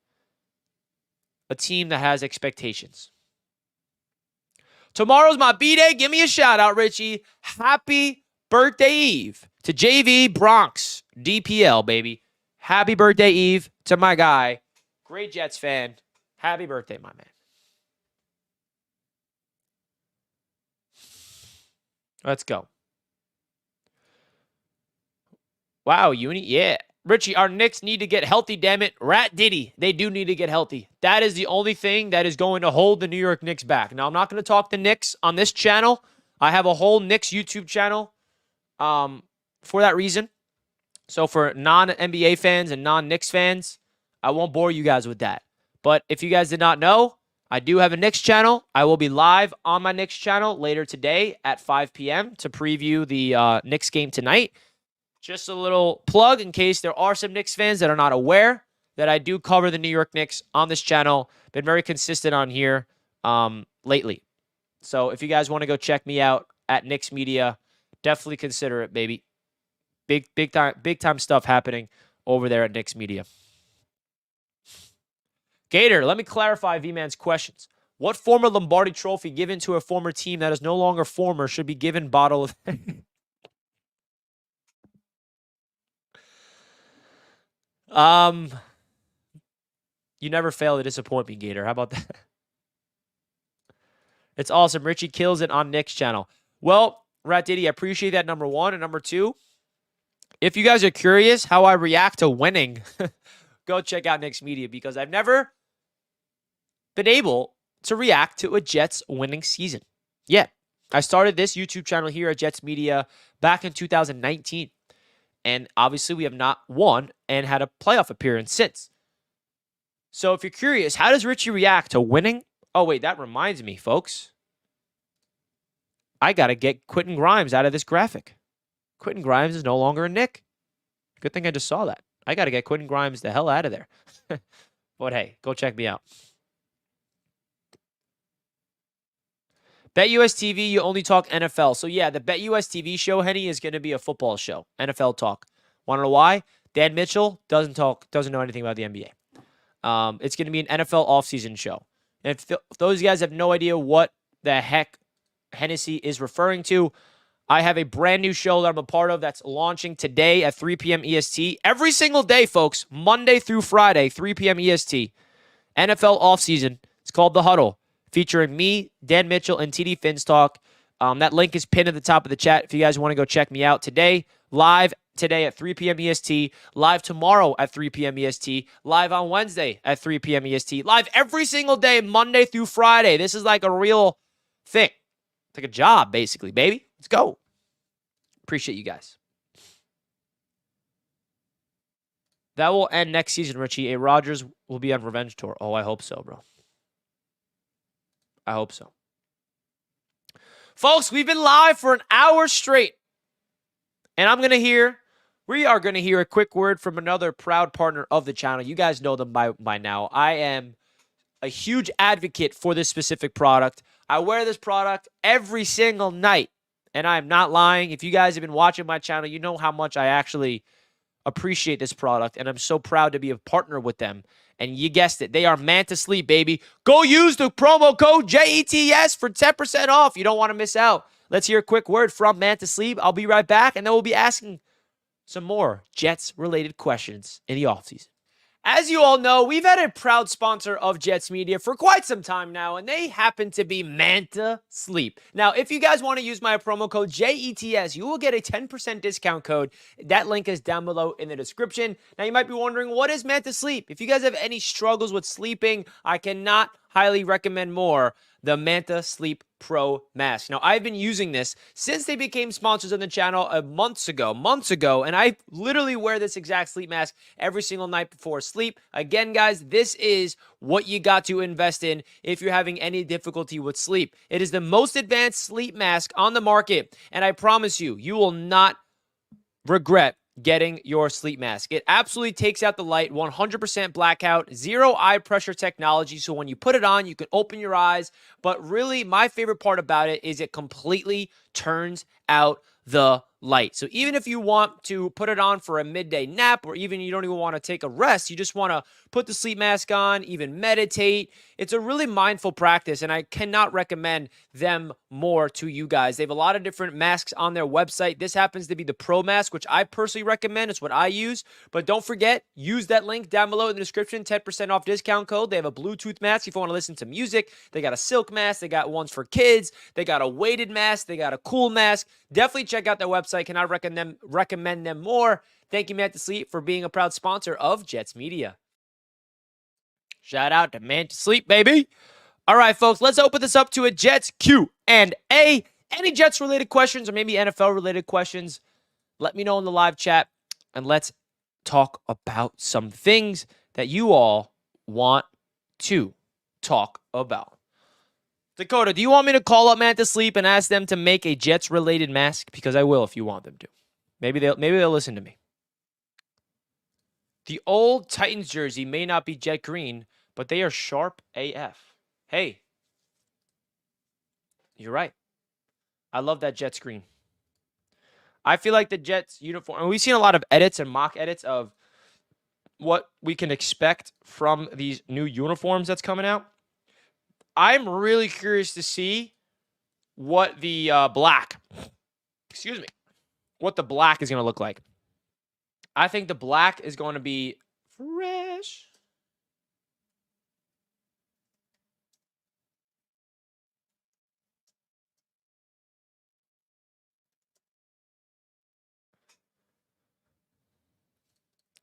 a team that has expectations. Tomorrow's my B-Day. Give me a shout out, Richie. Happy birthday Eve to JV Bronx, DPL, baby. Happy birthday Eve to my guy. Great Jets fan. Happy birthday, my man. Let's go. Wow, Uni. Yeah. Richie, our Knicks need to get healthy, damn it. Rat Diddy. They do need to get healthy. That is the only thing that is going to hold the New York Knicks back. Now, I'm not going to talk the Knicks on this channel. I have a whole Knicks YouTube channel for that reason. So for non-NBA fans and non-Knicks fans, I won't bore you guys with that. But if you guys did not know, I do have a Knicks channel. I will be live on my Knicks channel later today at 5 p.m. to preview the Knicks game tonight. Just a little plug in case there are some Knicks fans that are not aware that I do cover the New York Knicks on this channel. Been very consistent on here lately. So if you guys want to go check me out at Knicks Media, definitely consider it, baby. Big time stuff happening over there at Knicks Media. Gator, let me clarify V-Man's questions. What former Lombardi trophy given to a former team that is no longer former should be given bottle of... You never fail to disappoint me, Gator. How about that? It's awesome. Richie kills it on Nick's channel. Well, Rat Diddy, I appreciate that, number one. And number two, if you guys are curious how I react to winning, go check out Nick's Media because I've never been able to react to a Jets winning season. Yeah, I started this YouTube channel here at Jets Media back in 2019. And obviously, we have not won and had a playoff appearance since. So if you're curious, how does Richie react to winning? Oh, wait, that reminds me, folks. I got to get Quentin Grimes out of this graphic. Quentin Grimes is no longer a Knick. Good thing I just saw that. I got to get Quentin Grimes the hell out of there. But hey, go check me out. BetUS TV, you only talk NFL. So yeah, the BetUS TV show, Henny, is going to be a football show. NFL talk. Want to know why? Dan Mitchell doesn't know anything about the NBA. It's going to be an NFL offseason show. And if those guys have no idea what the heck Hennessy is referring to, I have a brand new show that I'm a part of that's launching today at 3 p.m. EST. Every single day, folks, Monday through Friday, 3 p.m. EST. NFL offseason. It's called The Huddle, featuring me, Dan Mitchell, and TD Finstock. That link is pinned at the top of the chat if you guys want to go check me out today. Live today at 3 p.m. EST. Live tomorrow at 3 p.m. EST. Live on Wednesday at 3 p.m. EST. Live every single day, Monday through Friday. This is like a real thing. It's like a job, basically, baby. Let's go. Appreciate you guys. That will end next season, Richie. A Rodgers will be on revenge tour. Oh, I hope so, bro. I hope so. Folks, we've been live for an hour straight. And we are going to hear a quick word from another proud partner of the channel. You guys know them by now. I am a huge advocate for this specific product. I wear this product every single night. And I'm not lying. If you guys have been watching my channel, you know how much I actually appreciate this product. And I'm so proud to be a partner with them. And you guessed it. They are Manta Sleep, baby. Go use the promo code JETS for 10% off. You don't want to miss out. Let's hear a quick word from Manta Sleep. I'll be right back. And then we'll be asking some more Jets-related questions in the offseason. As you all know, we've had a proud sponsor of Jets Media for quite some time now, and they happen to be Manta Sleep. Now, if you guys want to use my promo code JETS, you will get a 10% discount code. That link is down below in the description. Now, you might be wondering, what is Manta Sleep? If you guys have any struggles with sleeping, I cannot highly recommend more the Manta Sleep Pro Mask. Now, I've been using this since they became sponsors on the channel months ago, and I literally wear this exact sleep mask every single night before sleep. Again, guys, this is what you got to invest in if you're having any difficulty with sleep. It is the most advanced sleep mask on the market, and I promise you, you will not regret getting your sleep mask. It absolutely takes out the light, 100% blackout, zero eye pressure technology. So when you put it on, you can open your eyes. But really, my favorite part about it is it completely turns out the light. So even if you want to put it on for a midday nap, or even you don't even want to take a rest, you just want to put the sleep mask on, even meditate. It's a really mindful practice, and I cannot recommend them more to you guys. They have a lot of different masks on their website. This happens to be the Pro Mask, which I personally recommend. It's what I use. But don't forget, use that link down below in the description, 10% off discount code. They have a Bluetooth mask if you want to listen to music. They got a silk mask. They got ones for kids. They got a weighted mask. They got a cool mask. Definitely check out their website. Cannot recommend them more. Thank you, Manta Sleep, for being a proud sponsor of Jets Media. Shout out to Manta Sleep, baby. All right, folks, let's open this up to a Jets Q&A. Any Jets-related questions or maybe NFL-related questions, let me know in the live chat, and let's talk about some things that you all want to talk about. Dakota, do you want me to call up Manta Sleep and ask them to make a Jets-related mask? Because I will if you want them to. Maybe they'll listen to me. The old Titans jersey may not be jet green, but they are sharp AF. Hey, you're right. I love that Jets green. I feel like the Jets uniform, and we've seen a lot of edits and mock edits of what we can expect from these new uniforms that's coming out. I'm really curious to see what the black is going to look like. I think the black is going to be fresh.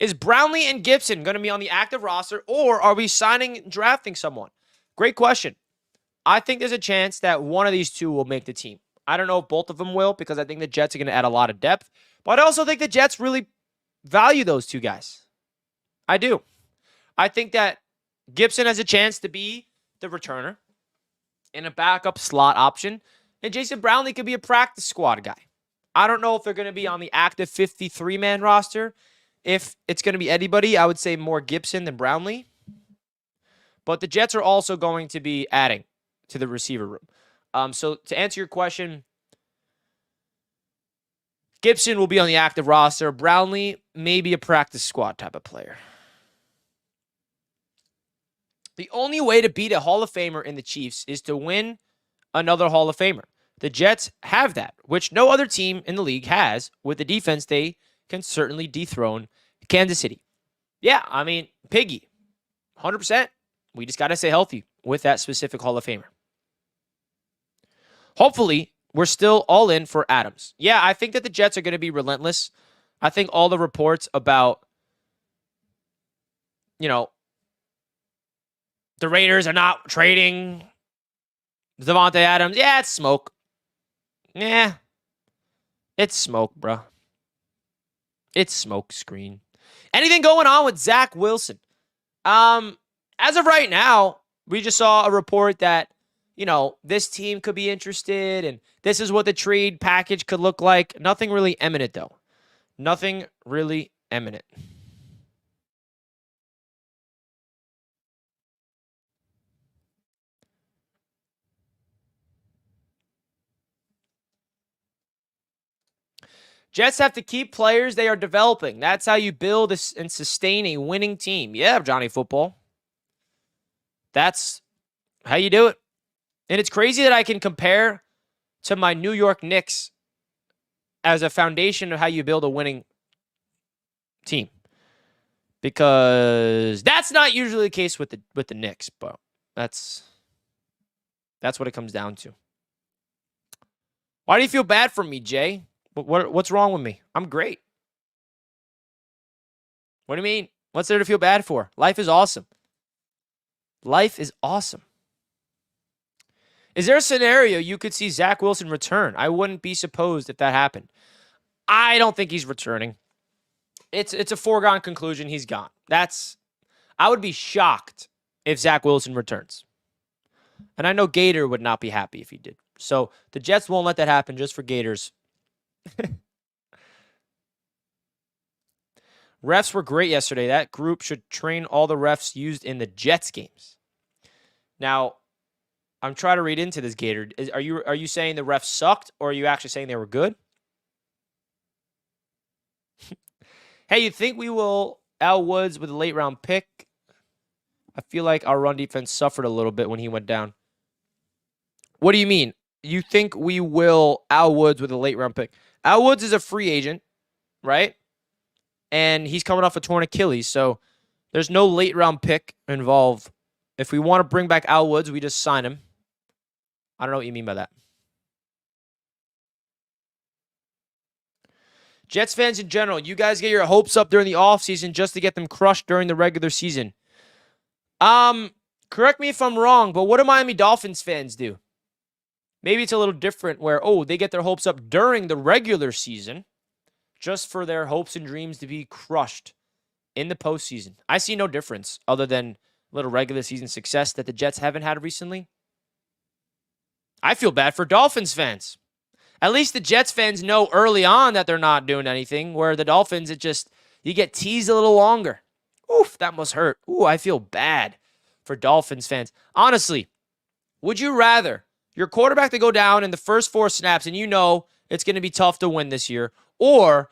Is Brownlee and Gibson going to be on the active roster, or are we signing and drafting someone? Great question. I think there's a chance that one of these two will make the team. I don't know if both of them will, because I think the Jets are going to add a lot of depth. But I also think the Jets really value those two guys. I do. I think that Gibson has a chance to be the returner and a backup slot option. And Jason Brownlee could be a practice squad guy. I don't know if they're going to be on the active 53-man roster. If it's going to be anybody, I would say more Gibson than Brownlee. But the Jets are also going to be adding to the receiver room. So to answer your question, Gibson will be on the active roster. Brownlee may be a practice squad type of player. The only way to beat a Hall of Famer in the Chiefs is to win another Hall of Famer. The Jets have that, which no other team in the league has. With the defense, they can certainly dethrone Kansas City. Yeah, I mean, Piggy, 100%. We just got to stay healthy with that specific Hall of Famer. Hopefully, we're still all in for Adams. Yeah, I think that the Jets are going to be relentless. I think all the reports about, the Raiders are not trading Davante Adams. Yeah, it's smoke. Yeah, it's smoke, bro. It's smoke screen. Anything going on with Zach Wilson? As of right now, we just saw a report that, this team could be interested, and this is what the trade package could look like. Nothing really imminent, though. Nothing really imminent. Jets have to keep players they are developing. That's how you build and sustain a winning team. Yeah, Johnny Football. That's how you do it. And it's crazy that I can compare to my New York Knicks as a foundation of how you build a winning team. Because that's not usually the case with the Knicks, but that's what it comes down to. Why do you feel bad for me, Jay? What's wrong with me? I'm great. What do you mean? What's there to feel bad for? Life is awesome. Life is awesome. Is there a scenario you could see Zach Wilson return? I wouldn't be surprised if that happened. I don't think he's returning. It's a foregone conclusion. He's gone. I would be shocked if Zach Wilson returns. And I know Gator would not be happy if he did. So the Jets won't let that happen just for Gators. Refs were great yesterday. That group should train all the refs used in the Jets games. Now, I'm trying to read into this, Gator. Are you saying the refs sucked, or are you actually saying they were good? Hey, you think we will Al Woods with a late round pick? I feel like our run defense suffered a little bit when he went down. What do you mean? You think we will Al Woods with a late round pick? Al Woods is a free agent, right? And he's coming off a torn Achilles, so there's no late round pick involved. If we want to bring back Al Woods, we just sign him. I don't know what you mean by that. Jets fans in general, you guys get your hopes up during the offseason just to get them crushed during the regular season. Correct me if I'm wrong, but what do Miami Dolphins fans do? Maybe it's a little different where, they get their hopes up during the regular season just for their hopes and dreams to be crushed in the postseason. I see no difference other than little regular season success that the Jets haven't had recently. I feel bad for Dolphins fans. At least the Jets fans know early on that they're not doing anything, where the Dolphins, you get teased a little longer. Oof, that must hurt. Ooh, I feel bad for Dolphins fans. Honestly, would you rather your quarterback to go down in the first 4 snaps and you know it's going to be tough to win this year, or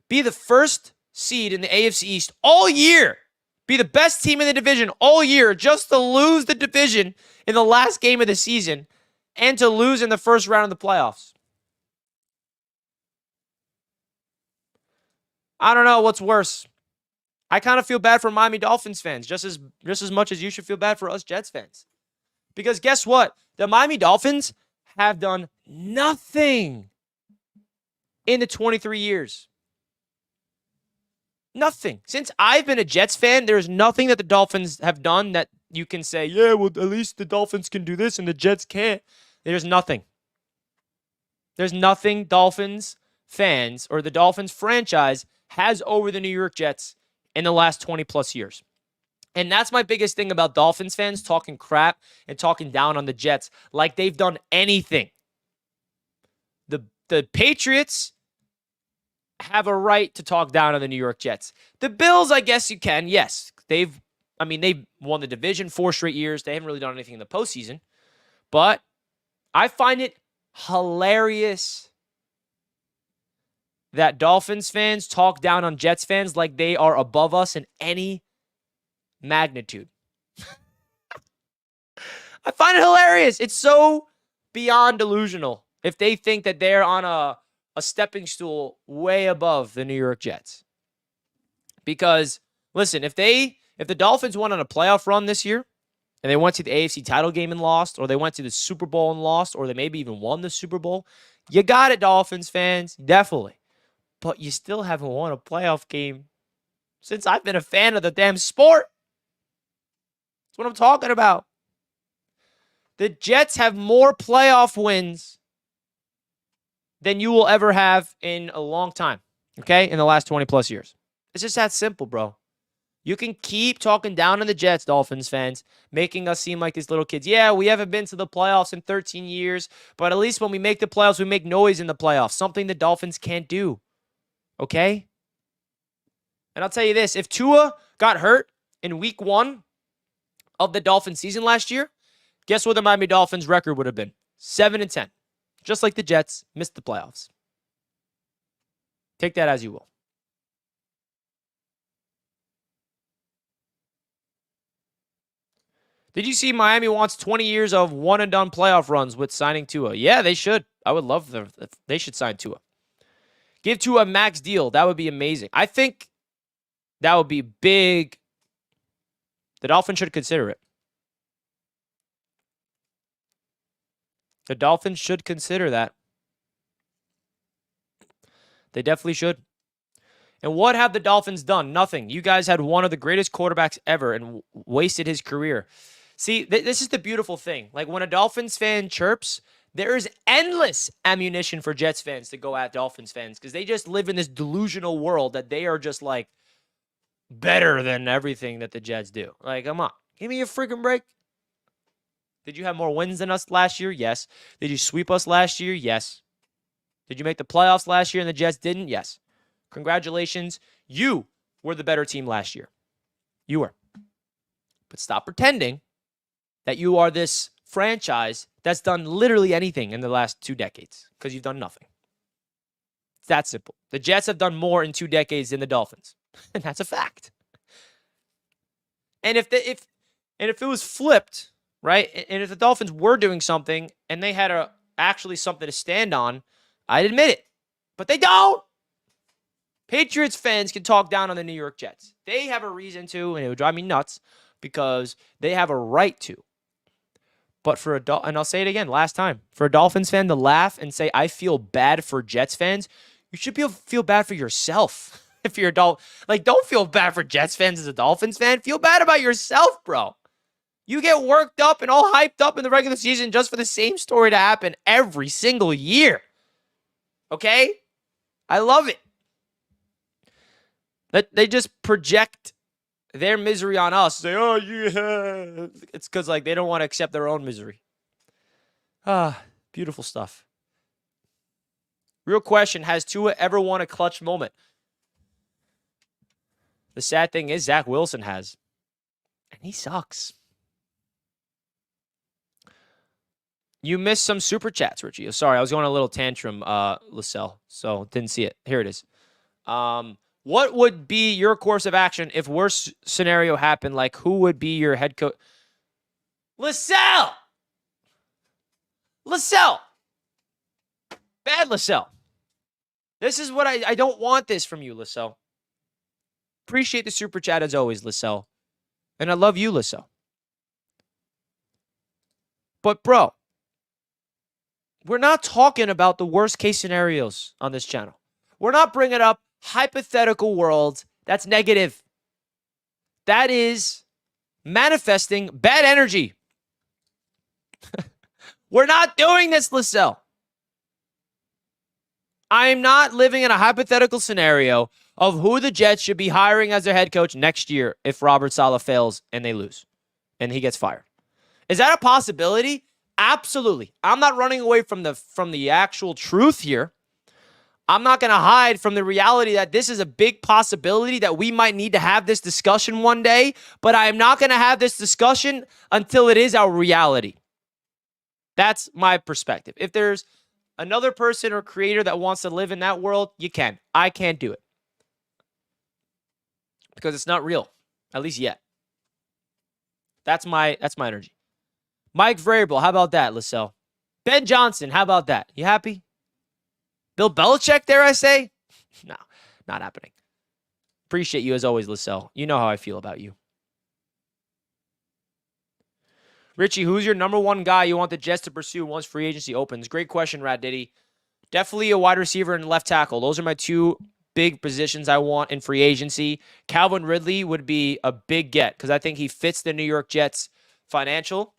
be the first seed in the AFC East all year, be the best team in the division all year just to lose the division in the last game of the season and to lose in the first round of the playoffs? I don't know what's worse. I kind of feel bad for Miami Dolphins fans just as much as you should feel bad for us Jets fans. Because guess what? The Miami Dolphins have done nothing in the 23 years. Nothing. Since I've been a Jets fan, there's nothing that the Dolphins have done that you can say, yeah, well, at least the Dolphins can do this and the Jets can't. There's nothing. There's nothing Dolphins fans or the Dolphins franchise has over the New York Jets in the last 20 plus years. And that's my biggest thing about Dolphins fans talking crap and talking down on the Jets like they've done anything. The Patriots have a right to talk down on the New York Jets. The Bills, I guess you can. Yes, they've won the division 4 straight years. They haven't really done anything in the postseason. But I find it hilarious that Dolphins fans talk down on Jets fans like they are above us in any magnitude. I find it hilarious. It's so beyond delusional if they think that they're on a stepping stool way above the New York Jets. Because, listen, if the Dolphins went on a playoff run this year, and they went to the AFC title game and lost, or they went to the Super Bowl and lost, or they maybe even won the Super Bowl, you got it, Dolphins fans, definitely. But you still haven't won a playoff game since I've been a fan of the damn sport. That's what I'm talking about. The Jets have more playoff wins than you will ever have in a long time, okay, in the last 20 plus years. It's just that simple, bro. You can keep talking down on the Jets, Dolphins fans, making us seem like these little kids. Yeah, we haven't been to the playoffs in 13 years, but at least when we make the playoffs, we make noise in the playoffs, something the Dolphins can't do, okay? And I'll tell you this, if Tua got hurt in week 1 of the Dolphins season last year, guess what the Miami Dolphins record would have been? 7-10. Just like the Jets missed the playoffs. Take that as you will. Did you see Miami wants 20 years of one-and-done playoff runs with signing Tua? Yeah, they should. I would love them. They should sign Tua. Give Tua a max deal. That would be amazing. I think that would be big. The Dolphins should consider it. The Dolphins should consider that. They definitely should. And what have the Dolphins done? Nothing. You guys had one of the greatest quarterbacks ever and wasted his career. See, this is the beautiful thing. Like when a Dolphins fan chirps, there is endless ammunition for Jets fans to go at Dolphins fans because they just live in this delusional world that they are just like better than everything that the Jets do. Like, come on. Give me a freaking break. Did you have more wins than us last year? Yes. Did you sweep us last year? Yes. Did you make the playoffs last year and the Jets didn't? Yes. Congratulations. You were the better team last year. You were. But stop pretending that you are this franchise that's done literally anything in the last 2 decades, because you've done nothing. It's that simple. The Jets have done more in 2 decades than the Dolphins, and that's a fact. And if it was flipped, right, and if the Dolphins were doing something and they had actually something to stand on, I'd admit it. But they don't. Patriots fans can talk down on the New York Jets. They have a reason to, and it would drive me nuts because they have a right to. But and I'll say it again, last time, for a Dolphins fan to laugh and say, I feel bad for Jets fans, you should feel bad for yourself. If you're don't feel bad for Jets fans as a Dolphins fan. Feel bad about yourself, bro. You get worked up and all hyped up in the regular season just for the same story to happen every single year. Okay? I love it. They just project their misery on us. Say, oh, yeah. It's because they don't want to accept their own misery. Beautiful stuff. Real question, has Tua ever won a clutch moment? The sad thing is Zach Wilson has. And he sucks. You missed some super chats, Richie. Sorry, I was going on a little tantrum, LaSalle, so didn't see it. Here it is. What would be your course of action if worst scenario happened? Like, who would be your head coach? LaSalle! Bad LaSalle. This is what I don't want this from you, LaSalle. Appreciate the super chat as always, LaSalle. And I love you, LaSalle. But, bro, we're not talking about the worst case scenarios on this channel. We're not bringing up hypothetical worlds. That's negative. That is manifesting bad energy. We're not doing this, LaSalle. I am not living in a hypothetical scenario of who the Jets should be hiring as their head coach next year if Robert Saleh fails and they lose and he gets fired. Is that a possibility? Absolutely. I'm not running away from the actual truth here. I'm not going to hide from the reality that this is a big possibility that we might need to have this discussion one day, but I am not going to have this discussion until it is our reality. That's my perspective. If there's another person or creator that wants to live in that world, you can. I can't do it. Because it's not real, at least yet. That's my energy. Mike Vrabel, how about that, LaSalle? Ben Johnson, how about that? You happy? Bill Belichick, dare I say? No, not happening. Appreciate you as always, LaSalle. You know how I feel about you. Richie, who's your number one guy you want the Jets to pursue once free agency opens? Great question, Rad Diddy. Definitely a wide receiver and left tackle. Those are my two big positions I want in free agency. Calvin Ridley would be a big get because I think he fits the New York Jets financial.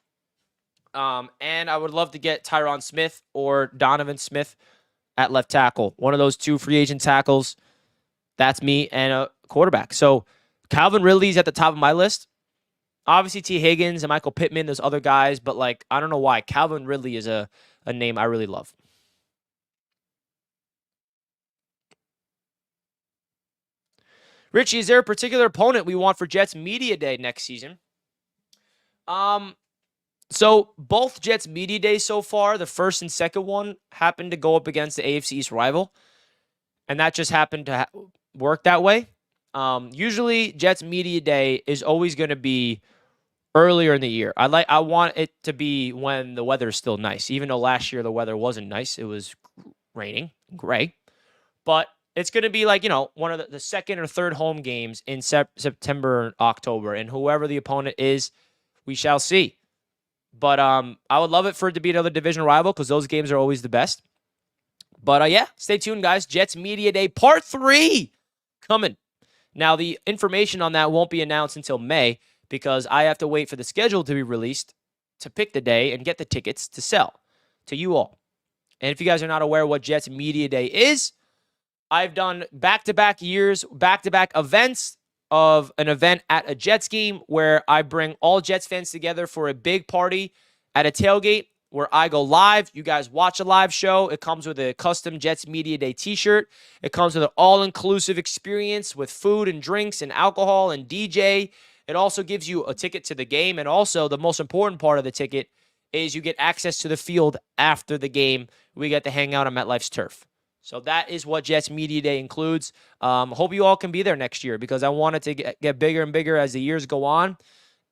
And I would love to get Tyron Smith or Donovan Smith at left tackle. One of those two free agent tackles. That's me and a quarterback. So Calvin Ridley's at the top of my list. Obviously, T. Higgins and Michael Pittman, there's other guys, but I don't know why. Calvin Ridley is a name I really love. Richie, is there a particular opponent we want for Jets Media Day next season? So both Jets Media Days so far, the first and second one, happened to go up against the AFC East rival, and that just happened to work that way. Usually, Jets Media Day is always going to be earlier in the year. I want it to be when the weather is still nice, even though last year the weather wasn't nice. It was raining, gray. But it's going to be one of the second or third home games in September, October. And whoever the opponent is, we shall see. But I would love it for it to be another division rival because those games are always the best. But yeah, stay tuned, guys. Jets Media Day Part 3 coming. Now, the information on that won't be announced until May because I have to wait for the schedule to be released to pick the day and get the tickets to sell to you all. And if you guys are not aware what Jets Media Day is, I've done back-to-back years, back-to-back events of an event at a Jets game where I bring all Jets fans together for a big party at a tailgate where I go live. You guys watch a live show. It comes with a custom Jets Media Day t-shirt. It comes with an all-inclusive experience with food and drinks and alcohol and DJ. It also gives you a ticket to the game. And also, the most important part of the ticket is you get access to the field after the game. We get to hang out on MetLife's turf. So that is what Jets Media Day includes. Hope you all can be there next year because I want it to get bigger and bigger as the years go on.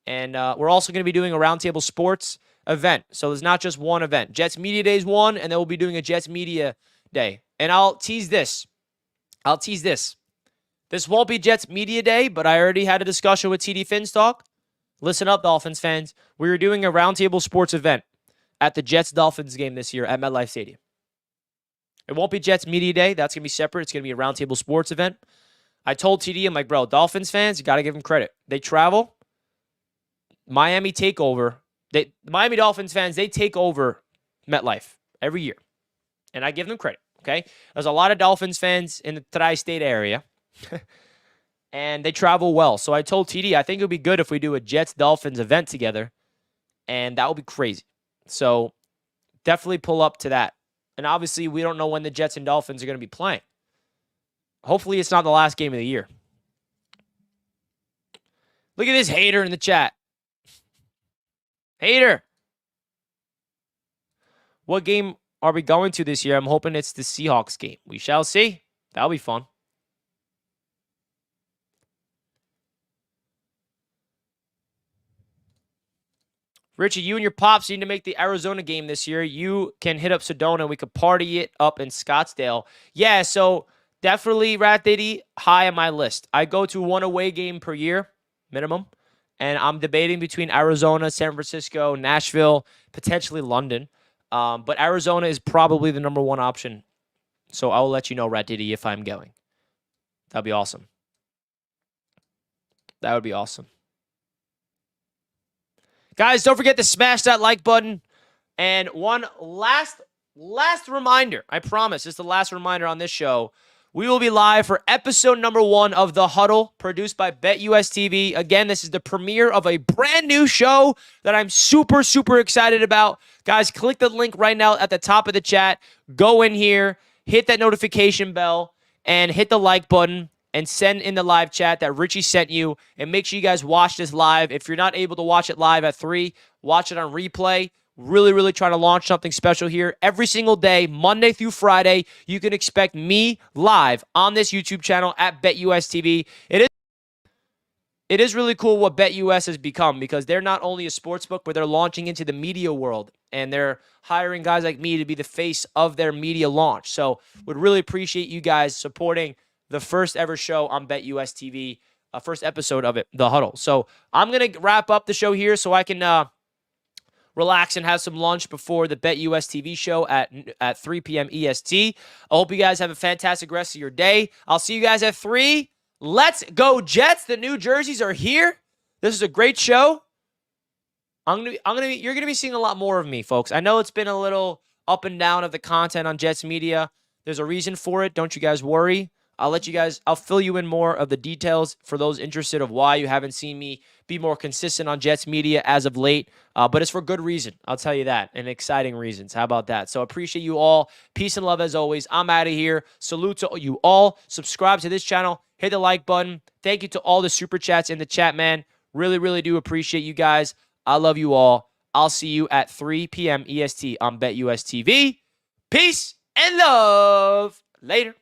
And we're also going to be doing a Roundtable Sports event. So there's not just one event. Jets Media Day is one, and then we'll be doing a Jets Media Day. And I'll tease this. This won't be Jets Media Day, but I already had a discussion with TD Finstock. Listen up, Dolphins fans. We are doing a Roundtable Sports event at the Jets-Dolphins game this year at MetLife Stadium. It won't be Jets Media Day. That's going to be separate. It's going to be a Roundtable Sports event. I told TD, I'm like, bro, Dolphins fans, you got to give them credit. They travel. Miami takeover. The Miami Dolphins fans, they take over MetLife every year. And I give them credit, okay? There's a lot of Dolphins fans in the tri-state area. And they travel well. So I told TD, I think it would be good if we do a Jets-Dolphins event together. And that would be crazy. So definitely pull up to that. And obviously, we don't know when the Jets and Dolphins are going to be playing. Hopefully, it's not the last game of the year. Look at this hater in the chat. Hater. What game are we going to this year? I'm hoping it's the Seahawks game. We shall see. That'll be fun. Richie, you and your pops need to make the Arizona game this year. You can hit up Sedona and we could party it up in Scottsdale. Yeah, so definitely Rat Diddy, high on my list. I go to one away game per year, minimum. And I'm debating between Arizona, San Francisco, Nashville, potentially London. But Arizona is probably the number one option. So I will let you know, Rat Diddy, if I'm going. That'd be awesome. That would be awesome. Guys, don't forget to smash that like button. And one last reminder. I promise, it's the last reminder on this show. We will be live for episode number 1 of The Huddle, produced by BetUS TV. Again, this is the premiere of a brand new show that I'm super, super excited about. Guys, click the link right now at the top of the chat. Go in here, hit that notification bell, and hit the like button. And send in the live chat that Richie sent you. And make sure you guys watch this live. If you're not able to watch it live at 3, watch it on replay. Really, really trying to launch something special here. Every single day, Monday through Friday, you can expect me live on this YouTube channel at BetUS TV. It is really cool what BetUS has become because they're not only a sports book, but they're launching into the media world. And they're hiring guys like me to be the face of their media launch. So would really appreciate you guys supporting the first ever show on BetUS TV, first episode of it, The Huddle. So I'm going to wrap up the show here so I can relax and have some lunch before the BetUS TV show at 3 p.m. EST. I hope you guys have a fantastic rest of your day. I'll see you guys at 3. Let's go, Jets. The new jerseys are here. This is a great show. You're going to be seeing a lot more of me, folks. I know it's been a little up and down of the content on Jets Media. There's a reason for it. Don't you guys worry. I'll fill you in more of the details for those interested of why you haven't seen me be more consistent on Jets Media as of late. But it's for good reason. I'll tell you that. And exciting reasons. How about that? So appreciate you all. Peace and love as always. I'm out of here. Salute to you all. Subscribe to this channel. Hit the like button. Thank you to all the super chats in the chat, man. Really, really do appreciate you guys. I love you all. I'll see you at 3 p.m. EST on BetUS TV. Peace and love. Later.